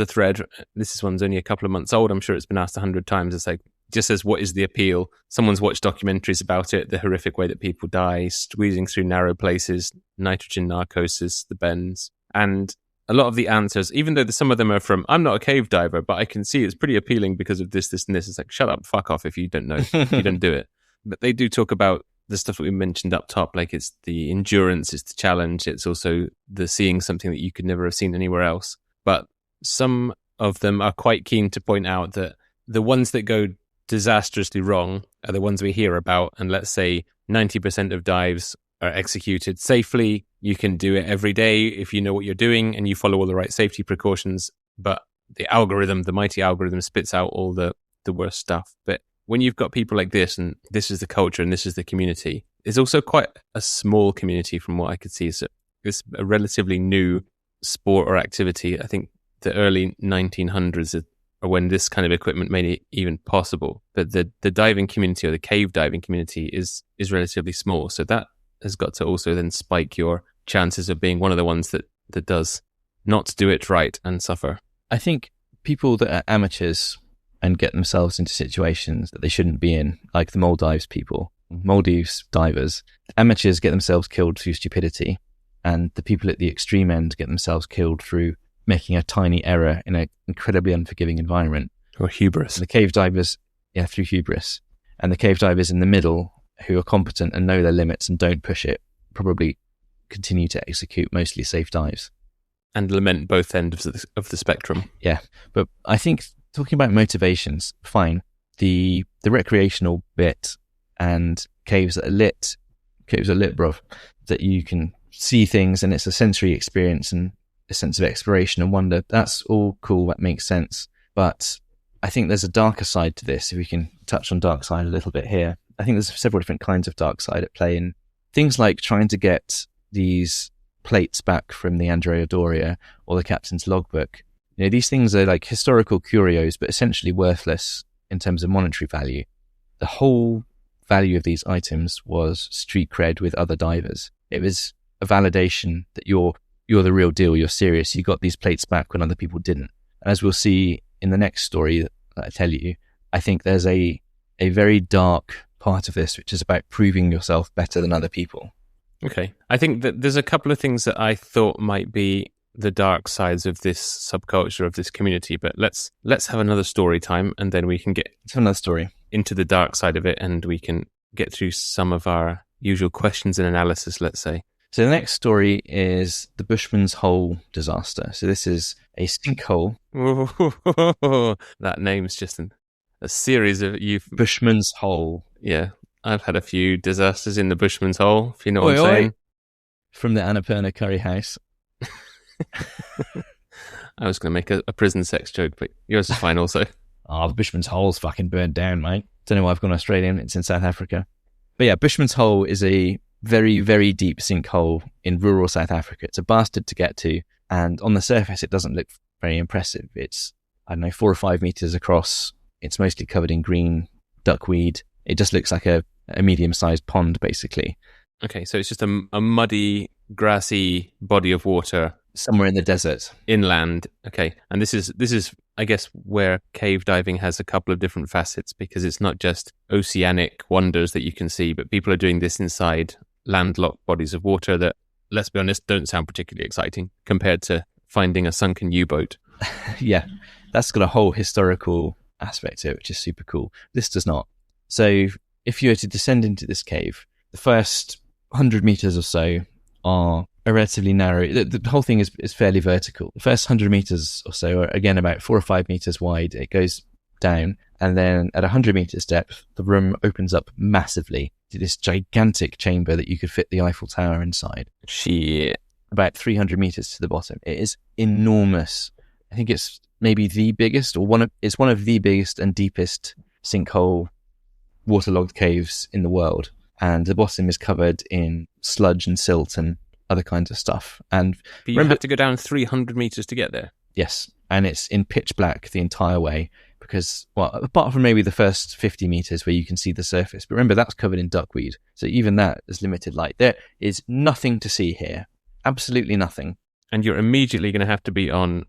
thread. This one's only a couple of months old. I'm sure it's been asked 100 times. It's like, just says, what is the appeal? Someone's watched documentaries about it, the horrific way that people die, squeezing through narrow places, nitrogen narcosis, the bends. And a lot of the answers, even though some of them are from, I'm not a cave diver, but I can see it's pretty appealing because of this, this, and this. It's like, shut up, fuck off if you don't know, if you don't do it. But they do talk about the stuff that we mentioned up top, like it's the endurance, it's the challenge, it's also the seeing something that you could never have seen anywhere else. But some of them are quite keen to point out that the ones that go disastrously wrong are the ones we hear about, and let's say 90% of dives are executed safely. You can do it every day if you know what you're doing and you follow all the right safety precautions, but the mighty algorithm spits out all the worst stuff. But when you've got people like this, and this is the culture and this is the community, it's also quite a small community from what I could see. So it's a relatively new sport or activity. I think the early 1900s or when this kind of equipment made it even possible. But the diving community or the cave diving community is relatively small. So that has got to also then spike your chances of being one of the ones that does not do it right and suffer. I think people that are amateurs and get themselves into situations that they shouldn't be in, like the Maldives divers, amateurs get themselves killed through stupidity, and the people at the extreme end get themselves killed through making a tiny error in an incredibly unforgiving environment. Or hubris. And the cave divers, through hubris. And the cave divers in the middle, who are competent and know their limits and don't push it, probably continue to execute mostly safe dives. And lament both ends of the spectrum. Yeah, but I think talking about motivations, fine. The recreational bit and caves that are lit, bruv, that you can see things and it's a sensory experience and a sense of exploration and wonder, that's all cool, that makes sense. But I think there's a darker side to this, if we can touch on dark side a little bit here. I think there's several different kinds of dark side at play in things like trying to get these plates back from the Andrea Doria or the captain's logbook. You know, these things are like historical curios, but essentially worthless in terms of monetary value. The whole value of these items was street cred with other divers. It was a validation that you're the real deal, you're serious, you got these plates back when other people didn't. And as we'll see in the next story that I tell you, I think there's a very dark part of this, which is about proving yourself better than other people. Okay. I think that there's a couple of things that I thought might be the dark sides of this subculture, of this community, but let's have another story time and then we can get another story into the dark side of it and we can get through some of our usual questions and analysis, let's say. So the next story is the Bushman's Hole disaster. So this is a sinkhole. That name's just a series of Bushman's Hole. Yeah, I've had a few disasters in the Bushman's Hole, if you know what I'm saying. From the Annapurna Curry House. I was going to make a prison sex joke, but yours is fine also. Oh, the Bushman's Hole's fucking burned down, mate. Don't know why I've gone Australian. It's in South Africa. But yeah, Bushman's Hole is a very, very deep sinkhole in rural South Africa. It's a bastard to get to. And on the surface, it doesn't look very impressive. It's, 4 or 5 meters across. It's mostly covered in green duckweed. It just looks like a medium-sized pond, basically. Okay, so it's just a muddy, grassy body of water. Somewhere in the desert. Inland. Okay. And this is, I guess, where cave diving has a couple of different facets, because it's not just oceanic wonders that you can see, but people are doing this inside landlocked bodies of water that, let's be honest, don't sound particularly exciting compared to finding a sunken U-boat. Yeah, that's got a whole historical aspect to it, which is super cool. This does not. So if you were to descend into this cave, the first 100 meters or so are relatively narrow. The whole thing is fairly vertical. The first 100 meters or so are, again, about 4 or 5 meters wide. It goes down, and then at 100 meters depth, the room opens up massively to this gigantic chamber that you could fit the Eiffel Tower inside. Shit. About 300 meters to the bottom. It is enormous. I think it's maybe the biggest, or it's one of the biggest and deepest sinkhole waterlogged caves in the world. And the bottom is covered in sludge and silt and other kinds of stuff. And but you have to go down 300 meters to get there. Yes, and it's in pitch black the entire way because, well, apart from maybe the first 50 meters where you can see the surface. But remember, that's covered in duckweed. So even that is limited light. There is nothing to see here. Absolutely nothing. And you're immediately going to have to be on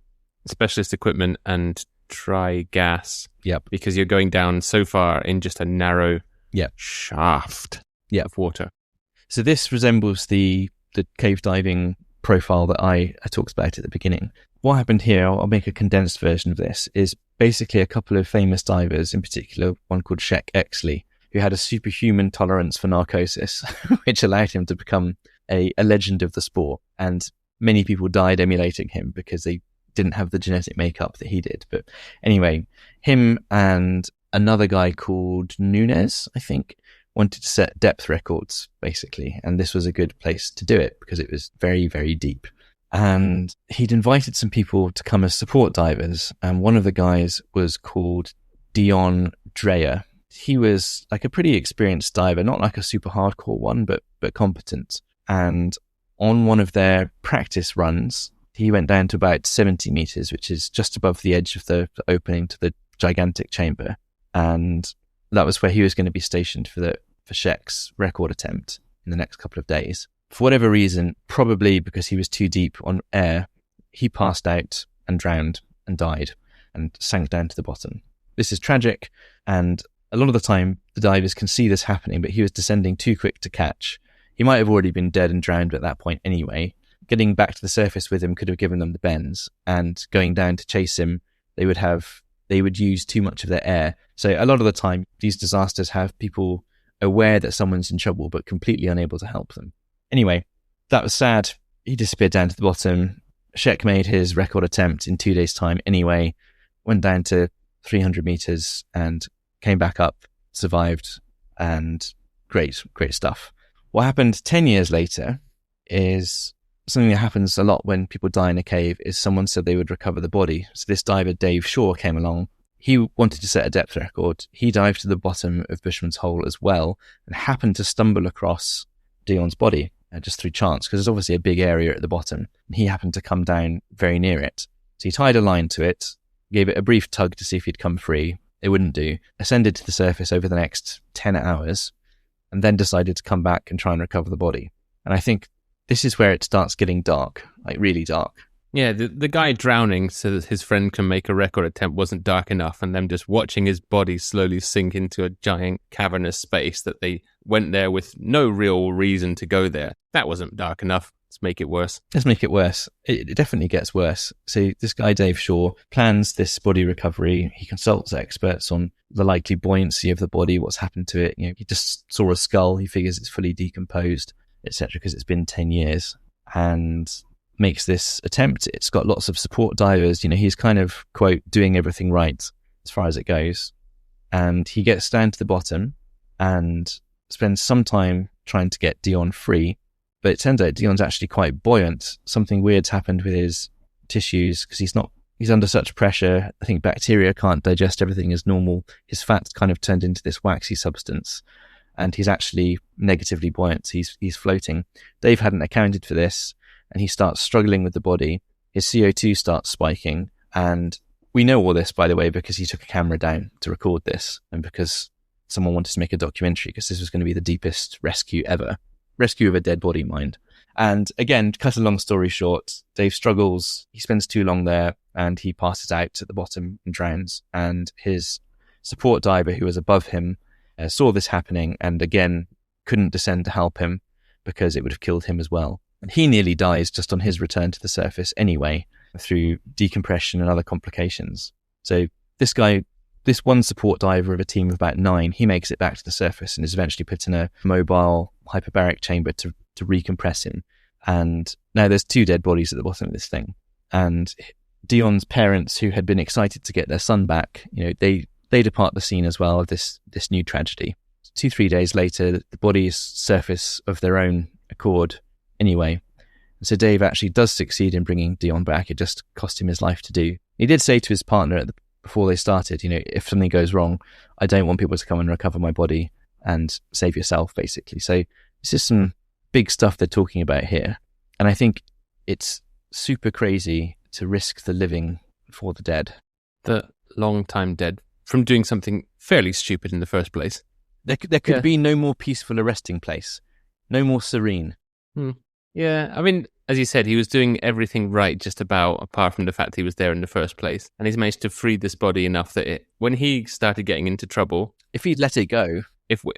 specialist equipment and try gas. Yep. Because you're going down so far in just a narrow shaft of water. So this resembles the cave diving profile that I talked about at the beginning. What happened here, I'll make a condensed version of this, is basically a couple of famous divers, in particular one called Sheck Exley, who had a superhuman tolerance for narcosis, which allowed him to become a legend of the sport. And many people died emulating him because they didn't have the genetic makeup that he did. But anyway, him and another guy called Nunez, I think, wanted to set depth records, basically. And this was a good place to do it because it was very, very deep. And he'd invited some people to come as support divers. And one of the guys was called Dion Dreyer. He was like a pretty experienced diver, not like a super hardcore one, but competent. And on one of their practice runs, he went down to about 70 meters, which is just above the edge of the opening to the gigantic chamber. And that was where he was going to be stationed for Sheck's record attempt in the next couple of days. For whatever reason, probably because he was too deep on air, he passed out and drowned and died and sank down to the bottom. This is tragic, and a lot of the time the divers can see this happening, but he was descending too quick to catch. He might have already been dead and drowned at that point anyway. Getting back to the surface with him could have given them the bends, and going down to chase him, they would use too much of their air. So a lot of the time, these disasters have people aware that someone's in trouble, but completely unable to help them. Anyway, that was sad. He disappeared down to the bottom. Sheck made his record attempt in 2 days' time anyway, went down to 300 meters and came back up, survived, and great stuff. What happened 10 years later is something that happens a lot when people die in a cave, is someone said they would recover the body. So this diver, Dave Shaw, came along. He wanted to set a depth record. He dived to the bottom of Bushman's Hole as well and happened to stumble across Dion's body just through chance, because there's obviously a big area at the bottom. And he happened to come down very near it. So he tied a line to it, gave it a brief tug to see if he'd come free. It wouldn't do. Ascended to the surface over the next 10 hours and then decided to come back and try and recover the body. And I think this is where it starts getting dark, like really dark. Yeah, the guy drowning so that his friend can make a record attempt wasn't dark enough, and them just watching his body slowly sink into a giant cavernous space that they went there with no real reason to go there. That wasn't dark enough. Let's make it worse. Let's make it worse. It definitely gets worse. So this guy, Dave Shaw, plans this body recovery. He consults experts on the likely buoyancy of the body, what's happened to it. He just saw a skull. He figures it's fully decomposed, etc., because it's been 10 years. And makes this attempt. It's got lots of support divers. He's kind of, quote, doing everything right as far as it goes. And he gets down to the bottom and spends some time trying to get Dion free. But it turns out Dion's actually quite buoyant. Something weird's happened with his tissues because he's under such pressure. I think bacteria can't digest everything as normal. His fat's kind of turned into this waxy substance. And he's actually negatively buoyant. He's floating. Dave hadn't accounted for this. And he starts struggling with the body. His CO2 starts spiking. And we know all this, by the way, because he took a camera down to record this and because someone wanted to make a documentary, because this was going to be the deepest rescue ever. Rescue of a dead body, mind. And again, cut a long story short, Dave struggles. He spends too long there and he passes out at the bottom and drowns. And his support diver, who was above him, saw this happening and again couldn't descend to help him because it would have killed him as well. And he nearly dies just on his return to the surface anyway, through decompression and other complications. So this guy, this one support diver of a team of about 9, he makes it back to the surface and is eventually put in a mobile hyperbaric chamber to recompress him. And now there's 2 dead bodies at the bottom of this thing. And Dion's parents, who had been excited to get their son back, they depart the scene as well of this new tragedy. 2-3 days later, the bodies surface of their own accord anyway, So Dave actually does succeed in bringing Dion back. It just cost him his life to do. He did say to his partner before they started, if something goes wrong, I don't want people to come and recover my body and save yourself, basically. So this is some big stuff they're talking about here. And I think it's super crazy to risk the living for the dead. The long time dead from doing something fairly stupid in the first place. There could be no more peaceful a resting place, no more serene. Yeah, I mean, as you said, he was doing everything right just about, apart from the fact he was there in the first place. And he's managed to free this body enough that when he started getting into trouble... If he'd let it go...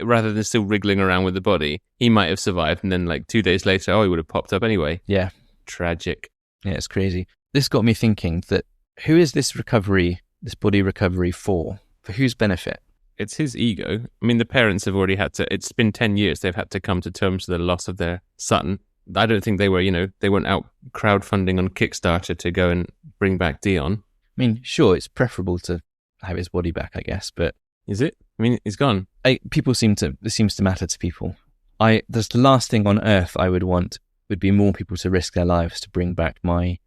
rather than still wriggling around with the body, he might have survived. And then 2 days later, he would have popped up anyway. Yeah. Tragic. Yeah, it's crazy. This got me thinking that who is this body recovery for? For whose benefit? It's his ego. I mean, the parents have already had to... It's been 10 years. They've had to come to terms with the loss of their son. I don't think they were, they weren't out crowdfunding on Kickstarter to go and bring back Dion. I mean, sure, it's preferable to have his body back, I guess, but... Is it? I mean, he's gone. This seems to matter to people. There's the last thing on earth I would want would be more people to risk their lives to bring back my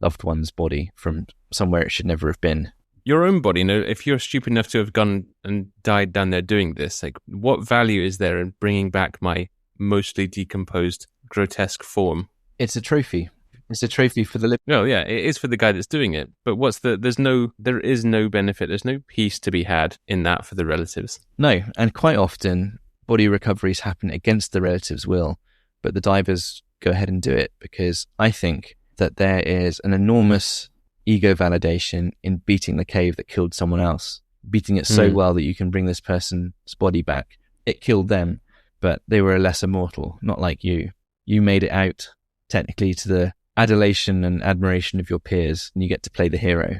loved one's body from somewhere it should never have been. Your own body, if you're stupid enough to have gone and died down there doing this, what value is there in bringing back my mostly decomposed, grotesque form? It's a trophy. It's a trophy for the living. No, yeah, it is for the guy that's doing it. But there is no benefit. There's no peace to be had in that for the relatives. No, and quite often body recoveries happen against the relatives' will, but the divers go ahead and do it because I think that there is an enormous ego validation in beating the cave that killed someone else, beating it so well that you can bring this person's body back. It killed them, but they were a lesser mortal, not like you. You made it out technically to the adulation and admiration of your peers, and you get to play the hero.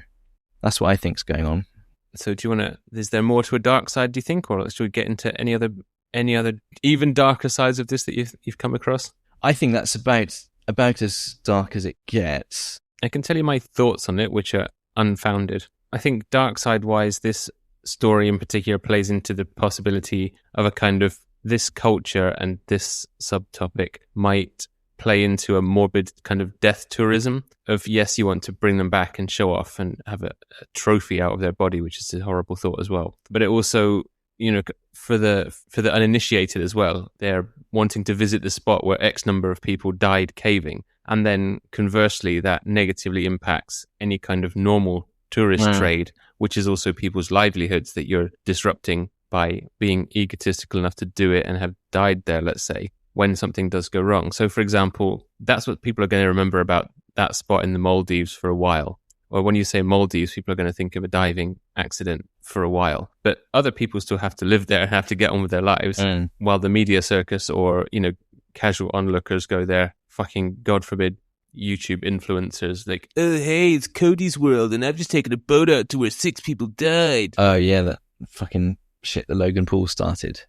That's what I think's going on. So is there more to a dark side, do you think, or should we get into any other even darker sides of this that you've come across? I think that's about as dark as it gets. I can tell you my thoughts on it, which are unfounded. I think dark side wise, this story in particular plays into the possibility of a kind of this culture and this subtopic might play into a morbid kind of death tourism of, yes, you want to bring them back and show off and have a trophy out of their body, which is a horrible thought as well. But it also, for the uninitiated as well, they're wanting to visit the spot where X number of people died caving. And then conversely, that negatively impacts any kind of normal tourist trade, which is also people's livelihoods that you're disrupting by being egotistical enough to do it and have died there, let's say, when something does go wrong. So, for example, that's what people are going to remember about that spot in the Maldives for a while. Or when you say Maldives, people are going to think of a diving accident for a while. But other people still have to live there and have to get on with their lives while the media circus or, casual onlookers go there. Fucking, God forbid, YouTube influencers like, oh, hey, it's Cody's world and I've just taken a boat out to where 6 people died. Oh, yeah, that fucking shit that Logan Paul started.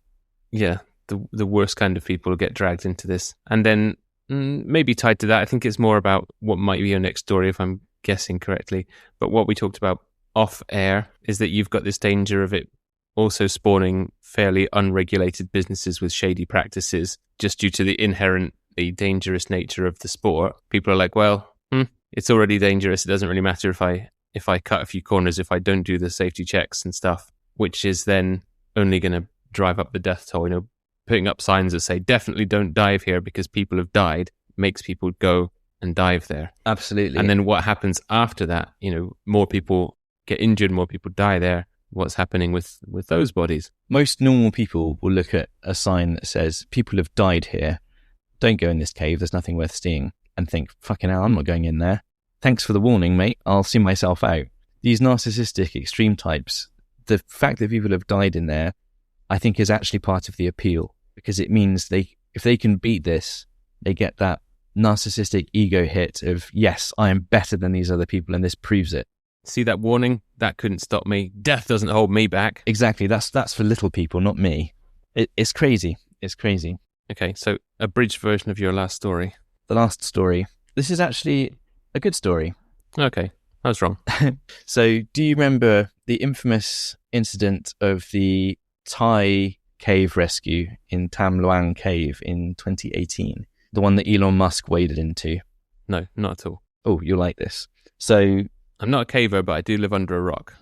Yeah, the worst kind of people get dragged into this. And then maybe tied to that, I think it's more about what might be your next story, if I'm guessing correctly. But what we talked about off air is that you've got this danger of it also spawning fairly unregulated businesses with shady practices just due to the inherently dangerous nature of the sport. People are like, well, it's already dangerous. It doesn't really matter if I cut a few corners, if I don't do the safety checks and stuff, which is then only going to drive up the death toll. Putting up signs that say, definitely don't dive here because people have died, makes people go and dive there. Absolutely. And then what happens after that? More people get injured, more people die there. What's happening with those bodies? Most normal people will look at a sign that says, people have died here. Don't go in this cave. There's nothing worth seeing. And think, fucking hell, I'm not going in there. Thanks for the warning, mate. I'll see myself out. These narcissistic extreme types, the fact that people have died in there, I think is actually part of the appeal, because it means if they can beat this, they get that narcissistic ego hit of, yes, I am better than these other people and this proves it. See that warning? That couldn't stop me. Death doesn't hold me back. Exactly. That's for little people, not me. It's crazy. It's crazy. Okay, so a bridged version of your last story. The last story. This is actually a good story. Okay, I was wrong. So do you remember the infamous incident of the Thai cave rescue in Tam Luang Cave in 2018? the one that Elon Musk waded into? No, not at all. Oh, you'll like this. So I'm not a caver, but I do live under a rock.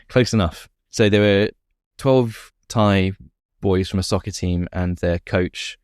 close enough. So there were 12 Thai boys from a soccer team and their coach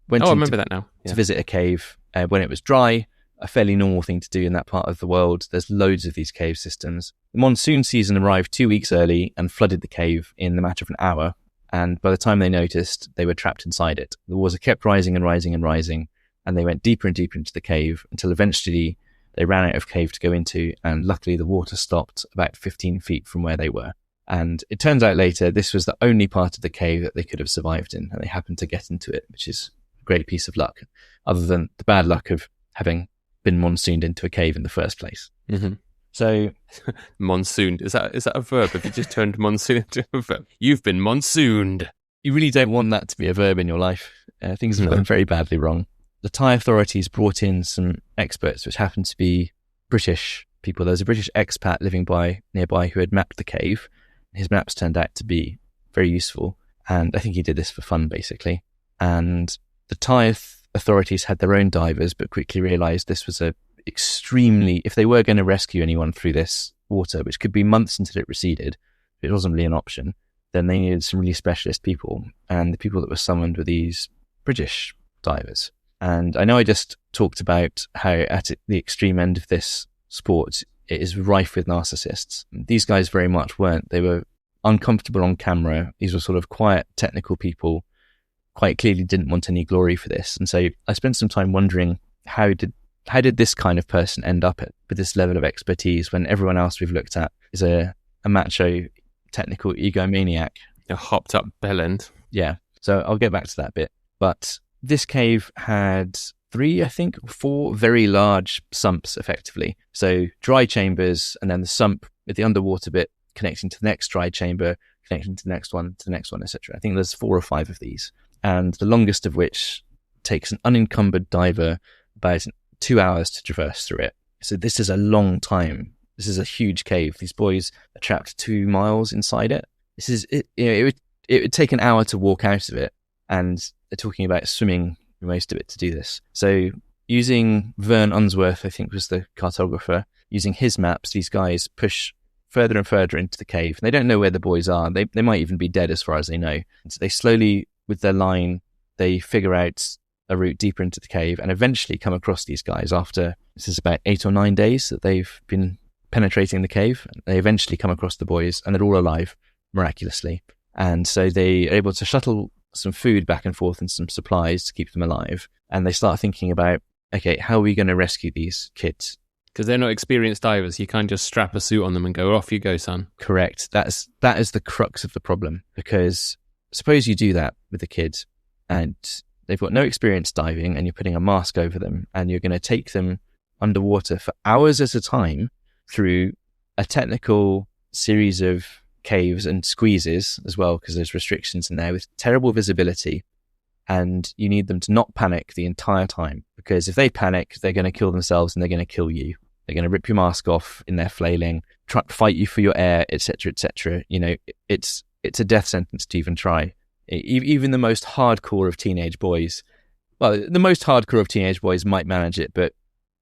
went I remember that now. to Yeah. visit a cave when it was dry, a fairly normal thing to do in that part of the world. There's loads of these cave systems. The monsoon season arrived 2 weeks early and flooded the cave in the matter of an hour. And by the time they noticed, they were trapped inside it. The water kept rising and rising and rising, and they went deeper and deeper into the cave until eventually they ran out of cave to go into, and luckily the water stopped about 15 feet from where they were. And it turns out later this was the only part of the cave that they could have survived in, and they happened to get into it, which is a great piece of luck, other than the bad luck of having been monsooned into a cave in the first place. Mm-hmm. So Monsooned. Is that a verb? Have you just turned monsoon into a verb? You've been monsooned. you really don't want that to be a verb in your life. Things have gone very badly wrong. The Thai authorities brought in some experts, which happened to be British people. There was a British expat living nearby who had mapped the cave. His maps turned out to be very useful, and I think he did this for fun, basically. And the Thai authorities had their own divers, but quickly realised this was if they were going to rescue anyone through this water, which could be months until it receded, it wasn't really an option, then they needed some really specialist people. And the people that were summoned were these British divers. And I know I just talked about how at the extreme end of this sport, it is rife with narcissists. These guys very much weren't. They were uncomfortable on camera. These were sort of quiet, technical people, quite clearly didn't want any glory for this. And so I spent some time wondering, how did this kind of person end up with this level of expertise when everyone else we've looked at is a macho, technical egomaniac? A hopped up bellend. Yeah. So I'll get back to that bit. But this cave had 4 very large sumps, effectively. So dry chambers, and then the sump with the underwater bit connecting to the next dry chamber, connecting to the next one, etc. I think there's 4 or 5 of these. And the longest of which takes an unencumbered diver about 2 hours to traverse through it. So this is a long time. This is a huge cave. These boys are trapped 2 miles inside it. It would take an hour to walk out of it, and they're talking about swimming most of it to do this. So using Vern Unsworth, I think was the cartographer, using his maps, these guys push further and further into the cave. And they don't know where the boys are. They might even be dead as far as they know. And so they slowly, with their line, they figure out a route deeper into the cave and eventually come across these guys after, this is about 8 or 9 days that they've been penetrating the cave. They eventually come across the boys, and they're all alive, miraculously. And so they are able to shuttle some food back and forth and some supplies to keep them alive. And they start thinking about, okay, how are we going to rescue these kids? Because they're not experienced divers. You can't just strap a suit on them and go, off you go, son. Correct. That is the crux of the problem. Because suppose you do that with the kids and they've got no experience diving, and you're putting a mask over them, and you're going to take them underwater for hours at a time through a technical series of caves and squeezes as well, because there's restrictions in there, with terrible visibility. And you need them to not panic the entire time, because if they panic, they're going to kill themselves and they're going to kill you. They're going to rip your mask off in their flailing, try to fight you for your air, etc., etc. You know, it's a death sentence to even try. Even the most hardcore of teenage boys, well, the most hardcore of teenage boys might manage it, but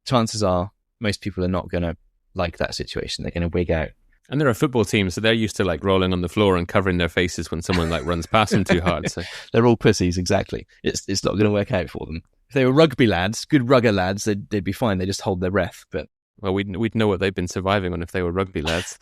chances are most people are not going to like that situation. They're going to wig out. And they're a football team, so they're used to like rolling on the floor and covering their faces when someone like runs past them too hard. So they're all pussies, exactly. It's not going to work out for them. If they were rugby lads, good rugger lads, they'd be fine. They just hold their breath. But well, we'd know what they've been surviving on if they were rugby lads.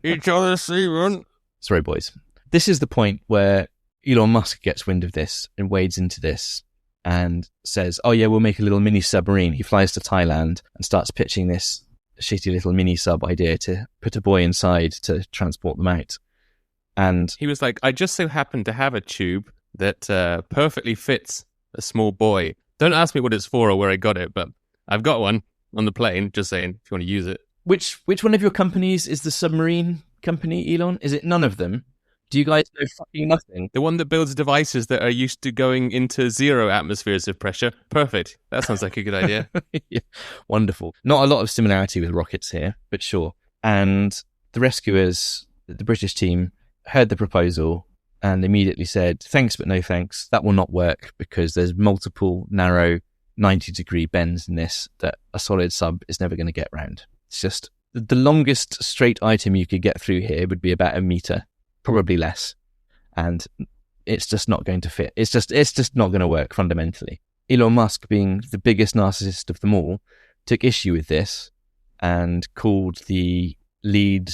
Each other seaman. Sorry, boys. This is the point where Elon Musk gets wind of this and wades into this and says, oh yeah, we'll make a little mini submarine. He flies to Thailand and starts pitching this shitty little mini sub idea to put a boy inside to transport them out. And he was like, I just so happen to have a tube that perfectly fits a small boy. Don't ask me what it's for or where I got it, but I've got one on the plane, just saying, if you want to use it. Which one of your companies is the submarine company, Elon? Is it none of them? Do you guys know fucking nothing? The one that builds devices that are used to going into 0 atmospheres of pressure. Perfect. That sounds like a good idea. Yeah. Wonderful. Not a lot of similarity with rockets here, but sure. And the rescuers, the British team, heard the proposal and immediately said, thanks, but no thanks. That will not work because there's multiple narrow 90-degree bends in this that a solid sub is never going to get round. It's just the longest straight item you could get through here would be about a meter, probably less. And it's just not going to fit. It's just not going to work fundamentally. Elon Musk, being the biggest narcissist of them all, took issue with this and called the lead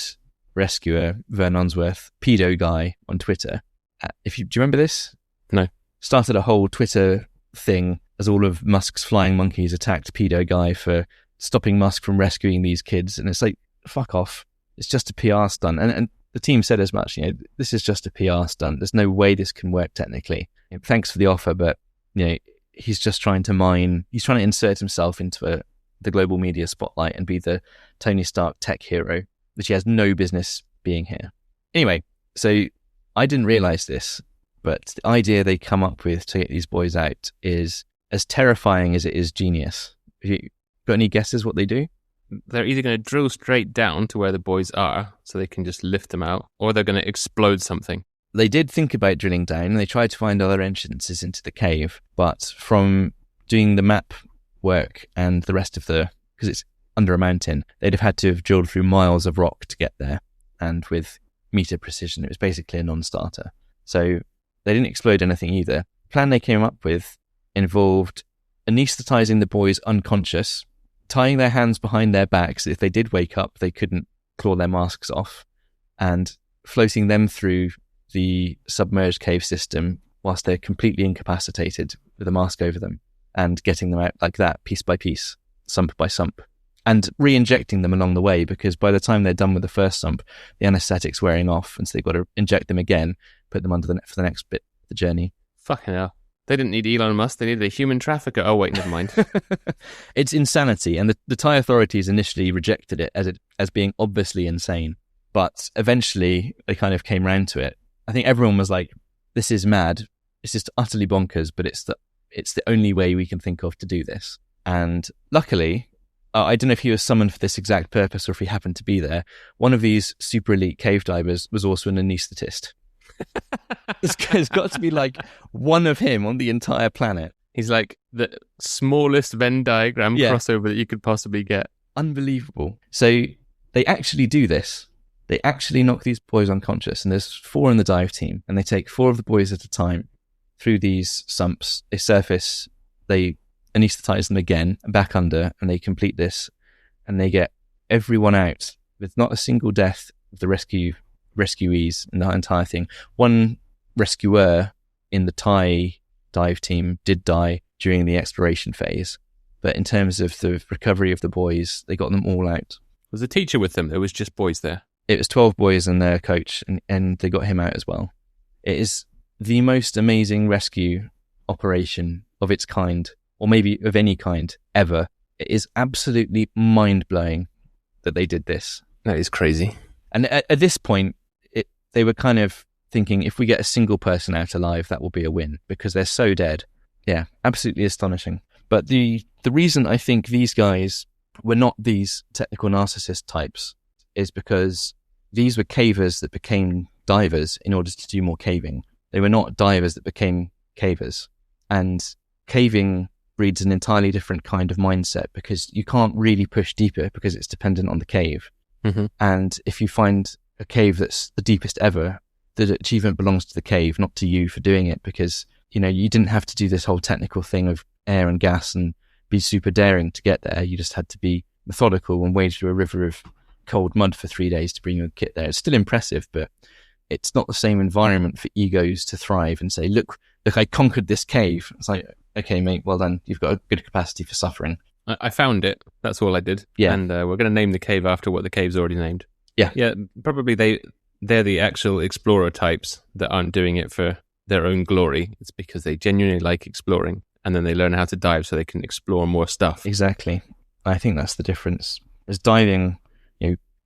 rescuer, Vern Unsworth, pedo guy on Twitter. Do you remember this? No. Started a whole Twitter thing as all of Musk's flying monkeys attacked pedo guy for stopping Musk from rescuing these kids. And it's like, fuck off. It's just a PR stunt. And the team said as much, this is just a PR stunt. There's no way this can work technically. Thanks for the offer, but, he's just trying to insert himself into the global media spotlight and be the Tony Stark tech hero, which he has no business being here. Anyway, so I didn't realize this, but the idea they come up with to get these boys out is as terrifying as it is genius. Have you got any guesses what they do? They're either going to drill straight down to where the boys are so they can just lift them out, or they're going to explode something. They did think about drilling down, and they tried to find other entrances into the cave, but from doing the map work and the rest of because it's under a mountain, they'd have had to have drilled through miles of rock to get there, and with meter precision, it was basically a non-starter. So they didn't explode anything either. The plan they came up with involved anesthetizing the boys unconscious, tying their hands behind their backs so if they did wake up, they couldn't claw their masks off, and floating them through the submerged cave system whilst they're completely incapacitated with a mask over them, and getting them out like that, piece by piece, sump by sump, and re-injecting them along the way, because by the time they're done with the first sump, the anaesthetic's wearing off, and so they've got to inject them again, put them under for the next bit of the journey. Fucking hell. They didn't need Elon Musk, they needed a human trafficker. Oh, wait, never mind. It's insanity, and the Thai authorities initially rejected it as being obviously insane, but eventually they kind of came round to it. I think everyone was like, this is mad, it's just utterly bonkers, but it's the only way we can think of to do this. And luckily, I don't know if he was summoned for this exact purpose or if he happened to be there, one of these super elite cave divers was also an anaesthetist. There's got to be like one of him on the entire planet. He's like the smallest Venn diagram crossover that you could possibly get. Unbelievable. So they actually do this. They actually knock these boys unconscious, and there's 4 in the dive team, and they take 4 of the boys at a time through these sumps. They surface, they anesthetize them again, back under, and they complete this, and they get everyone out with not a single death of the rescuees in the entire thing. One rescuer in the Thai dive team did die during the exploration phase, but in terms of the recovery of the boys, they got them all out. Was a teacher with them? There was just boys there. It was 12 boys and their coach, and they got him out as well. It is the most amazing rescue operation of its kind, or maybe of any kind, ever. It is absolutely mind-blowing that they did this. That is crazy. And at this point, they were kind of thinking, if we get a single person out alive, that will be a win, because they're so dead. Yeah, absolutely astonishing. But the reason I think these guys were not these technical narcissist types is because these were cavers that became divers in order to do more caving. They were not divers that became cavers. And caving breeds an entirely different kind of mindset, because you can't really push deeper because it's dependent on the cave. Mm-hmm. And if you find a cave that's the deepest ever, the achievement belongs to the cave, not to you for doing it, because, you didn't have to do this whole technical thing of air and gas and be super daring to get there. You just had to be methodical and wade through a river of cold mud for 3 days to bring your kit there. It's still impressive, but it's not the same environment for egos to thrive and say, look, I conquered this cave. It's like, okay, mate, well done. You've got a good capacity for suffering. I found it. That's all I did. Yeah. And we're going to name the cave after what the cave's already named. Yeah. Yeah, probably they're the actual explorer types that aren't doing it for their own glory. It's because they genuinely like exploring, and then they learn how to dive so they can explore more stuff. Exactly. I think that's the difference. As diving,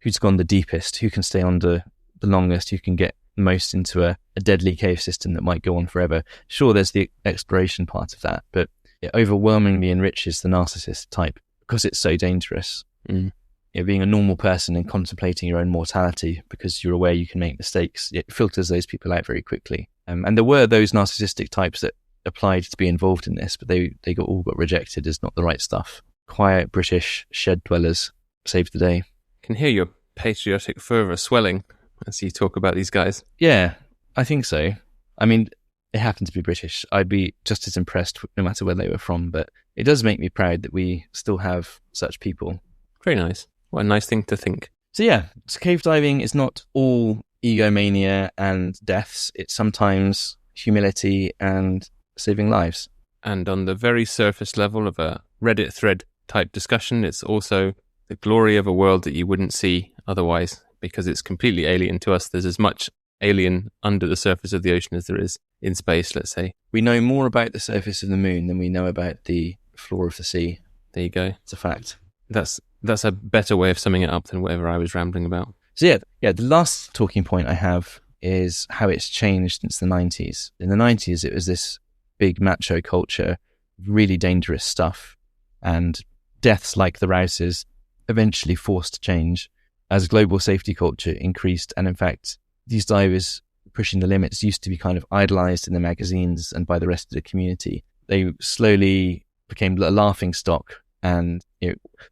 who's gone the deepest, who can stay under the longest, who can get the most into a deadly cave system that might go on forever. Sure, there's the exploration part of that, but it overwhelmingly enriches the narcissist type because it's so dangerous. Mm. being a normal person and contemplating your own mortality because you're aware you can make mistakes, it filters those people out very quickly. And there were those narcissistic types that applied to be involved in this, but they all got rejected as not the right stuff. Quiet British shed dwellers saved the day. Can hear your patriotic fervour swelling as you talk about these guys. Yeah, I think so. I mean, they happen to be British. I'd be just as impressed no matter where they were from, but it does make me proud that we still have such people. Very nice. What a nice thing to think. So yeah, so cave diving is not all egomania and deaths. It's sometimes humility and saving lives. And on the very surface level of a Reddit thread type discussion, it's also the glory of a world that you wouldn't see otherwise because it's completely alien to us. There's as much alien under the surface of the ocean as there is in space, let's say. We know more about the surface of the moon than we know about the floor of the sea. There you go. It's a fact. That's a better way of summing it up than whatever I was rambling about. So yeah, the last talking point I have is how it's changed since the 90s. In the 90s, it was this big macho culture, really dangerous stuff, and deaths like the Rouses eventually forced change as global safety culture increased. And in fact, these divers pushing the limits used to be kind of idolized in the magazines and by the rest of the community. They slowly became a laughing stock. And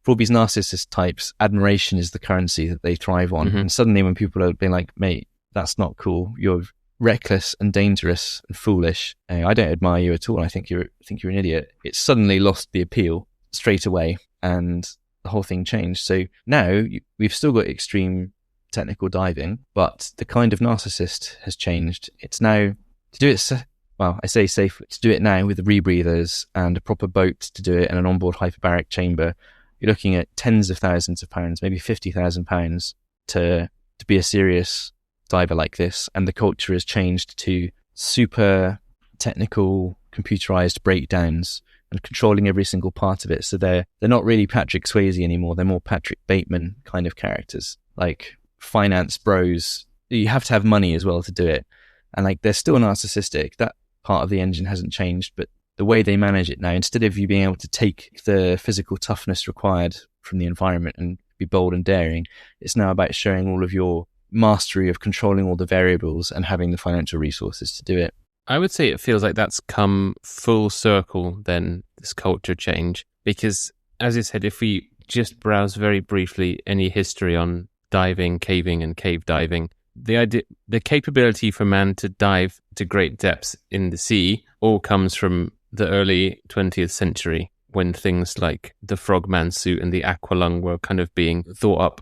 for all these narcissist types, admiration is the currency that they thrive on. Mm-hmm. And suddenly when people are being like, mate, that's not cool. You're reckless and dangerous and foolish. I don't admire you at all. I think you're an idiot. It suddenly lost the appeal straight away and the whole thing changed. So now we've still got extreme technical diving, but the kind of narcissist has changed. It's now to do it. Well, I say safe to do it now with rebreathers and a proper boat to do it and an onboard hyperbaric chamber. You're looking at tens of thousands of pounds, maybe £50,000 to be a serious diver like this. And the culture has changed to super technical, computerized breakdowns and controlling every single part of it. So they're not really Patrick Swayze anymore. They're more Patrick Bateman kind of characters, like finance bros. You have to have money as well to do it. And like they're still narcissistic. That part of the engine hasn't changed, but the way they manage it now, instead of you being able to take the physical toughness required from the environment and be bold and daring, it's now about showing all of your mastery of controlling all the variables and having the financial resources to do it. I would say it feels like that's come full circle then, this culture change, because as I said, if we just browse very briefly any history on diving, caving and cave diving, the capability for man to dive to great depths in the sea all comes from the early 20th century, when things like the frogman suit and the aqualung were kind of being thought up,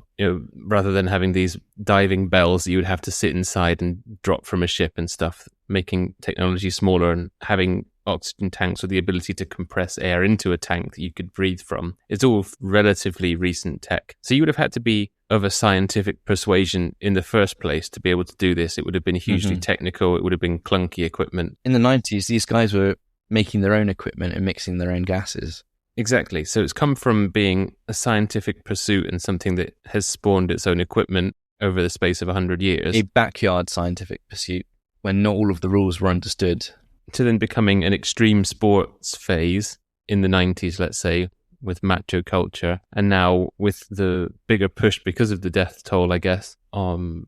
rather than having these diving bells that you would have to sit inside and drop from a ship and stuff, making technology smaller and having oxygen tanks with the ability to compress air into a tank that you could breathe from. It's all relatively recent tech. So you would have had to be of a scientific persuasion in the first place to be able to do this. It would have been hugely technical. It would have been clunky equipment. In the 90s, these guys were making their own equipment and mixing their own gases. Exactly. So it's come from being a scientific pursuit and something that has spawned its own equipment over the space of 100 years. A backyard scientific pursuit when not all of the rules were understood. To then becoming an extreme sports phase in the 90s, let's say, with macho culture, and now with the bigger push because of the death toll, I guess, from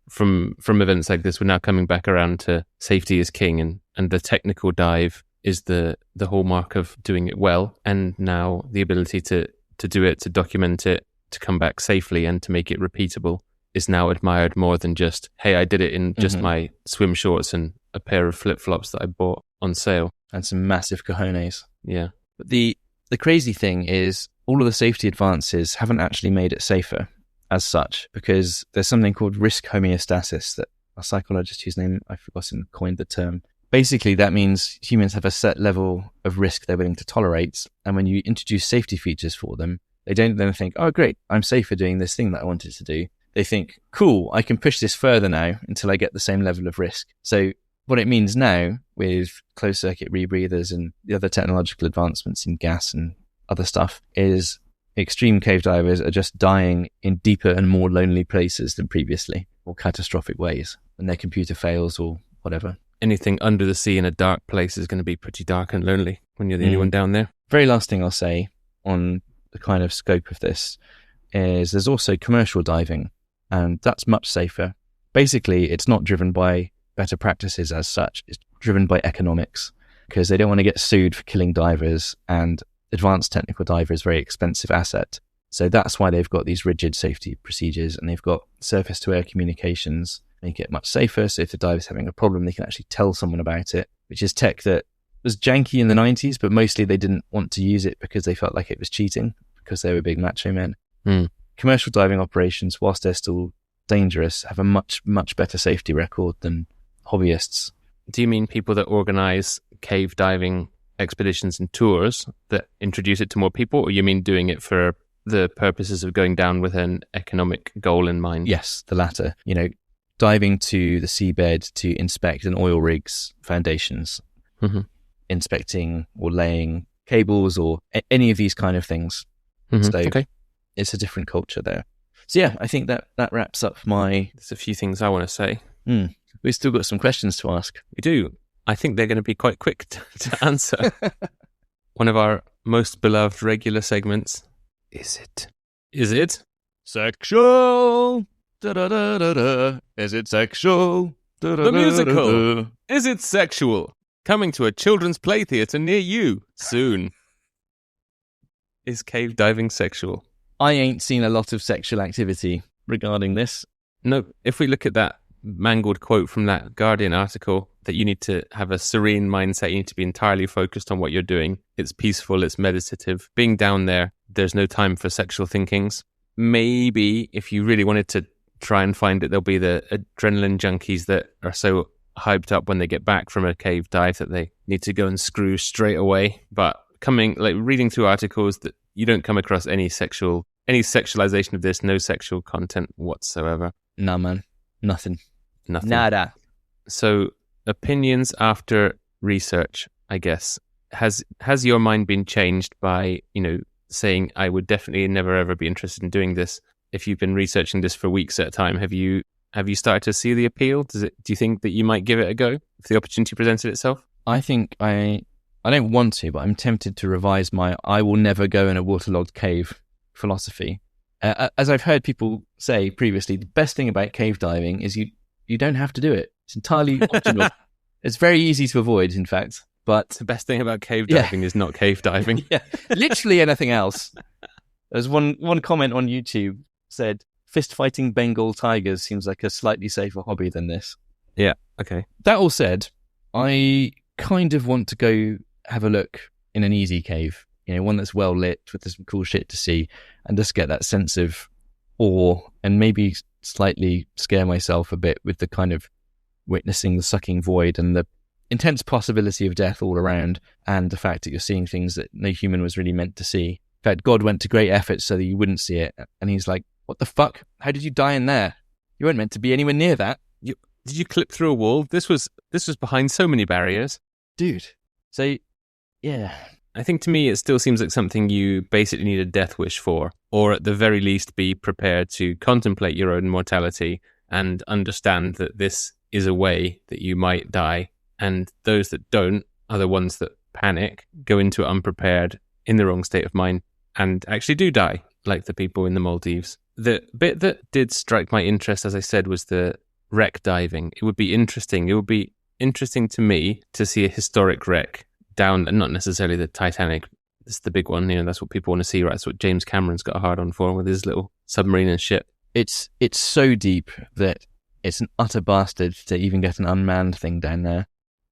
events like this, we're now coming back around to safety is king, and the technical dive is the hallmark of doing it well, and now the ability to do it, to document it, to come back safely and to make it repeatable is now admired more than just, hey, I did it in just my swim shorts and a pair of flip-flops that I bought on sale. And some massive cojones. Yeah. But the crazy thing is all of the safety advances haven't actually made it safer as such, because there's something called risk homeostasis that a psychologist whose name I've forgotten coined the term. Basically, that means humans have a set level of risk they're willing to tolerate. And when you introduce safety features for them, they don't then think, oh, great, I'm safer doing this thing that I wanted to do. They think, cool, I can push this further now until I get the same level of risk. So what it means now with closed circuit rebreathers and the other technological advancements in gas and other stuff is extreme cave divers are just dying in deeper and more lonely places than previously, or catastrophic ways when their computer fails or whatever. Anything under the sea in a dark place is going to be pretty dark and lonely when you're the only one down there. Very last thing I'll say on the kind of scope of this. is there's also commercial diving, and that's much safer. Basically, it's not driven by better practices as such. It's driven by economics, because they don't want to get sued for killing divers, and advanced technical diver is a very expensive asset. So that's why they've got these rigid safety procedures, and they've got surface-to-air communications, make it much safer. So if the diver's having a problem, they can actually tell someone about it, which is tech that was janky in the 90s, but mostly they didn't want to use it because they felt like it was cheating, because they were big macho men. Commercial diving operations, whilst they're still dangerous, have a much, much better safety record than hobbyists. Do you mean people that organise cave diving expeditions and tours that introduce it to more people, or you mean doing it for the purposes of going down with an economic goal in mind? Yes, the latter. Diving to the seabed to inspect an oil rig's foundations, inspecting or laying cables or any of these kind of things. So Okay. it's a different culture there. So yeah, I think that wraps up my... There's a few things I want to say. We've still got some questions to ask. We do. I think they're going to be quite quick to answer. One of our most beloved regular segments. Is it? Sexual. Da-da-da-da-da. Is it sexual? The musical. Is it sexual? Coming to a children's play theatre near you soon. Is cave diving sexual? I ain't seen a lot of sexual activity regarding this. No, if we look at that mangled quote from that Guardian article, that you need to have a serene mindset, you need to be entirely focused on what you're doing. It's peaceful, it's meditative. Being down there, there's no time for sexual thinkings. Maybe if you really wanted to try and find it, there'll be the adrenaline junkies that are so hyped up when they get back from a cave dive that they need to go and screw straight away. But reading through articles, that you don't come across any sexualization of this, no sexual content whatsoever. Nah, man. Nothing. Nada. So, opinions after research, I guess. Has your mind been changed by, saying I would definitely never ever be interested in doing this? If you've been researching this for weeks at a time, have you started to see the appeal? Do you think that you might give it a go if the opportunity presented itself? I think I don't want to, but I'm tempted to revise my I will never go in a waterlogged cave philosophy. As I've heard people say previously, the best thing about cave diving is you don't have to do it. It's entirely optional. It's very easy to avoid, in fact. But the best thing about cave diving is not cave diving. Yeah, literally anything else. There's one comment on YouTube said, fist fighting Bengal tigers seems like a slightly safer hobby than this. Yeah, okay. That all said, I kind of want to go have a look in an easy cave, one that's well lit with some cool shit to see, and just get that sense of awe and maybe slightly scare myself a bit with the kind of witnessing the sucking void and the intense possibility of death all around, and the fact that you're seeing things that no human was really meant to see. In fact, God went to great efforts so that you wouldn't see it, and he's like, what the fuck? How did you die in there? You weren't meant to be anywhere near that. Did you clip through a wall? This was behind so many barriers. Dude. So, yeah. I think to me it still seems like something you basically need a death wish for, or at the very least be prepared to contemplate your own mortality and understand that this is a way that you might die. And those that don't are the ones that panic, go into it unprepared, in the wrong state of mind, and actually do die, like the people in the Maldives. The bit that did strike my interest, as I said, was the wreck diving. It would be interesting. It would be interesting to me to see a historic wreck down, and not necessarily the Titanic. It's the big one, that's what people want to see, right? That's what James Cameron's got a hard on for with his little submarine and ship. It's so deep that it's an utter bastard to even get an unmanned thing down there.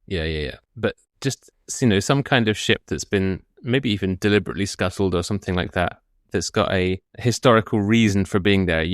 Yeah. But just, some kind of ship that's been maybe even deliberately scuttled or something like that, that's got a historical reason for being there,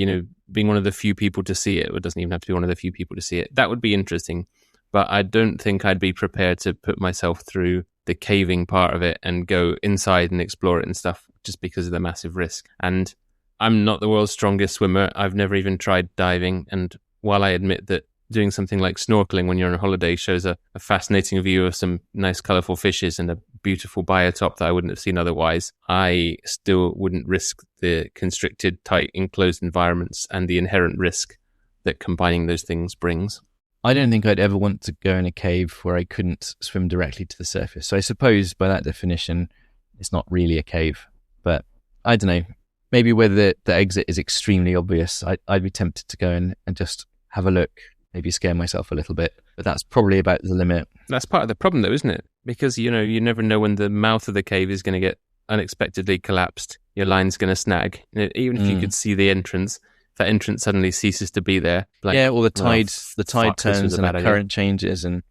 being one of the few people to see it. It doesn't even have to be one of the few people to see it. That would be interesting. But I don't think I'd be prepared to put myself through the caving part of it and go inside and explore it and stuff, just because of the massive risk. And I'm not the world's strongest swimmer. I've never even tried diving. And while I admit that doing something like snorkeling when you're on a holiday shows a fascinating view of some nice colourful fishes and a beautiful biotop that I wouldn't have seen otherwise, I still wouldn't risk the constricted, tight, enclosed environments and the inherent risk that combining those things brings. I don't think I'd ever want to go in a cave where I couldn't swim directly to the surface. So I suppose by that definition, it's not really a cave. But I don't know. maybe where the exit is extremely obvious, I'd be tempted to go in and just have a look, maybe scare myself a little bit. But that's probably about the limit. That's part of the problem, though, isn't it? Because, you never know when the mouth of the cave is going to get unexpectedly collapsed. Your line's going to snag. Even if you could see the entrance, if that entrance suddenly ceases to be there. Like, or the tide turns and the idea. current changes, and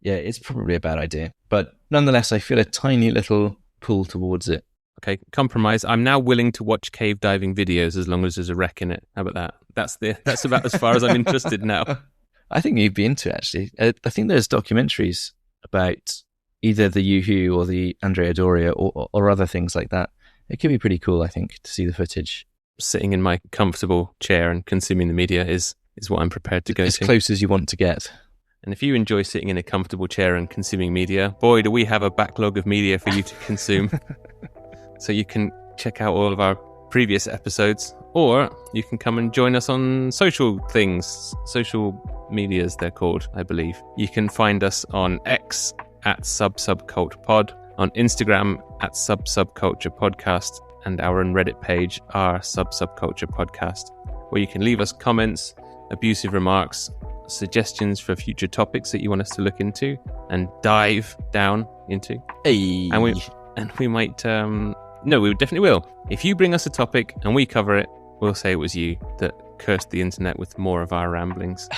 it's probably a bad idea. But nonetheless, I feel a tiny little pull towards it. Okay, compromise. I'm now willing to watch cave diving videos as long as there's a wreck in it. How about that? That's about as far as I'm interested now. I think you'd be into it, actually. I think there's documentaries about either the Yoo-Hoo or the Andrea Doria or other things like that. It could be pretty cool, I think, to see the footage. Sitting in my comfortable chair and consuming the media is what I'm prepared to go as to. As close as you want to get. And if you enjoy sitting in a comfortable chair and consuming media, boy, do we have a backlog of media for you to consume. So you can check out all of our previous episodes, or you can come and join us on social things. Social medias, they're called, I believe. You can find us on X at Sub-Subculture Pod, on Instagram at Sub-Subculture Podcast, and our own Reddit page, our Sub-Subculture Podcast, where you can leave us comments, abusive remarks, suggestions for future topics that you want us to look into and dive down into. Hey. And we might... No, we definitely will. If you bring us a topic and we cover it, we'll say it was you that cursed the internet with more of our ramblings.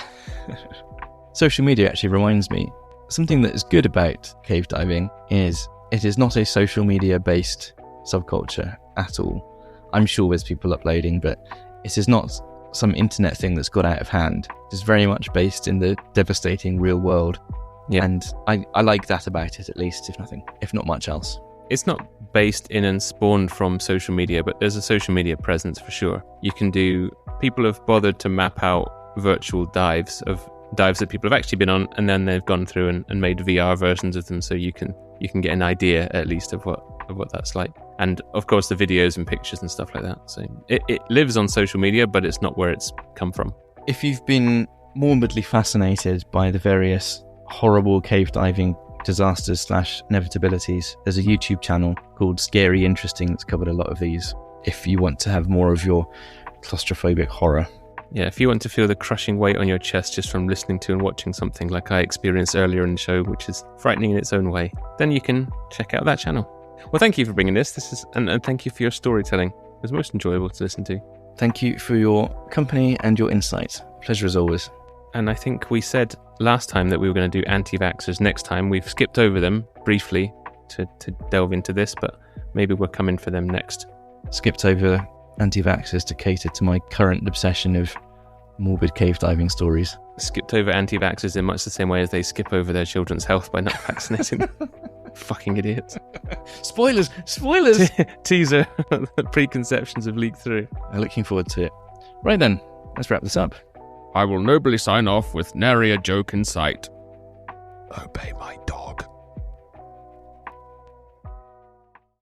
Social media actually reminds me, something that is good about cave diving is it is not a social media based subculture at all. I'm sure there's people uploading, but it is not some internet thing that's got out of hand. It is very much based in the devastating real world. Yeah. And I like that about it, at least, if not much else. It's not based in and spawned from social media, but there's a social media presence for sure. People have bothered to map out virtual dives that people have actually been on, and then they've gone through and made VR versions of them, so you can get an idea at least of what that's like. And of course the videos and pictures and stuff like that. So it lives on social media, but it's not where it's come from. If you've been morbidly fascinated by the various horrible cave diving disasters / inevitabilities, there's a YouTube channel called Scary Interesting that's covered a lot of these, if you want to have more of your claustrophobic horror. Yeah, if you want to feel the crushing weight on your chest just from listening to and watching something like I experienced earlier in the show, which is frightening in its own way, then you can check out that channel. Well, thank you for bringing this. And thank you for your storytelling. It was most enjoyable to listen to. Thank you for your company and your insight. Pleasure as always. And I think we said last time that we were going to do anti-vaxxers next time. We've skipped over them briefly to delve into this, but maybe we're coming for them next. Skipped over anti-vaxxers to cater to my current obsession of morbid cave diving stories. Skipped over anti-vaxxers in much the same way as they skip over their children's health by not vaccinating them. Fucking idiots. Spoilers! Teaser. The preconceptions have leaked through. I'm looking forward to it. Right then, let's wrap this up. I will nobly sign off with nary a joke in sight. Obey my dog.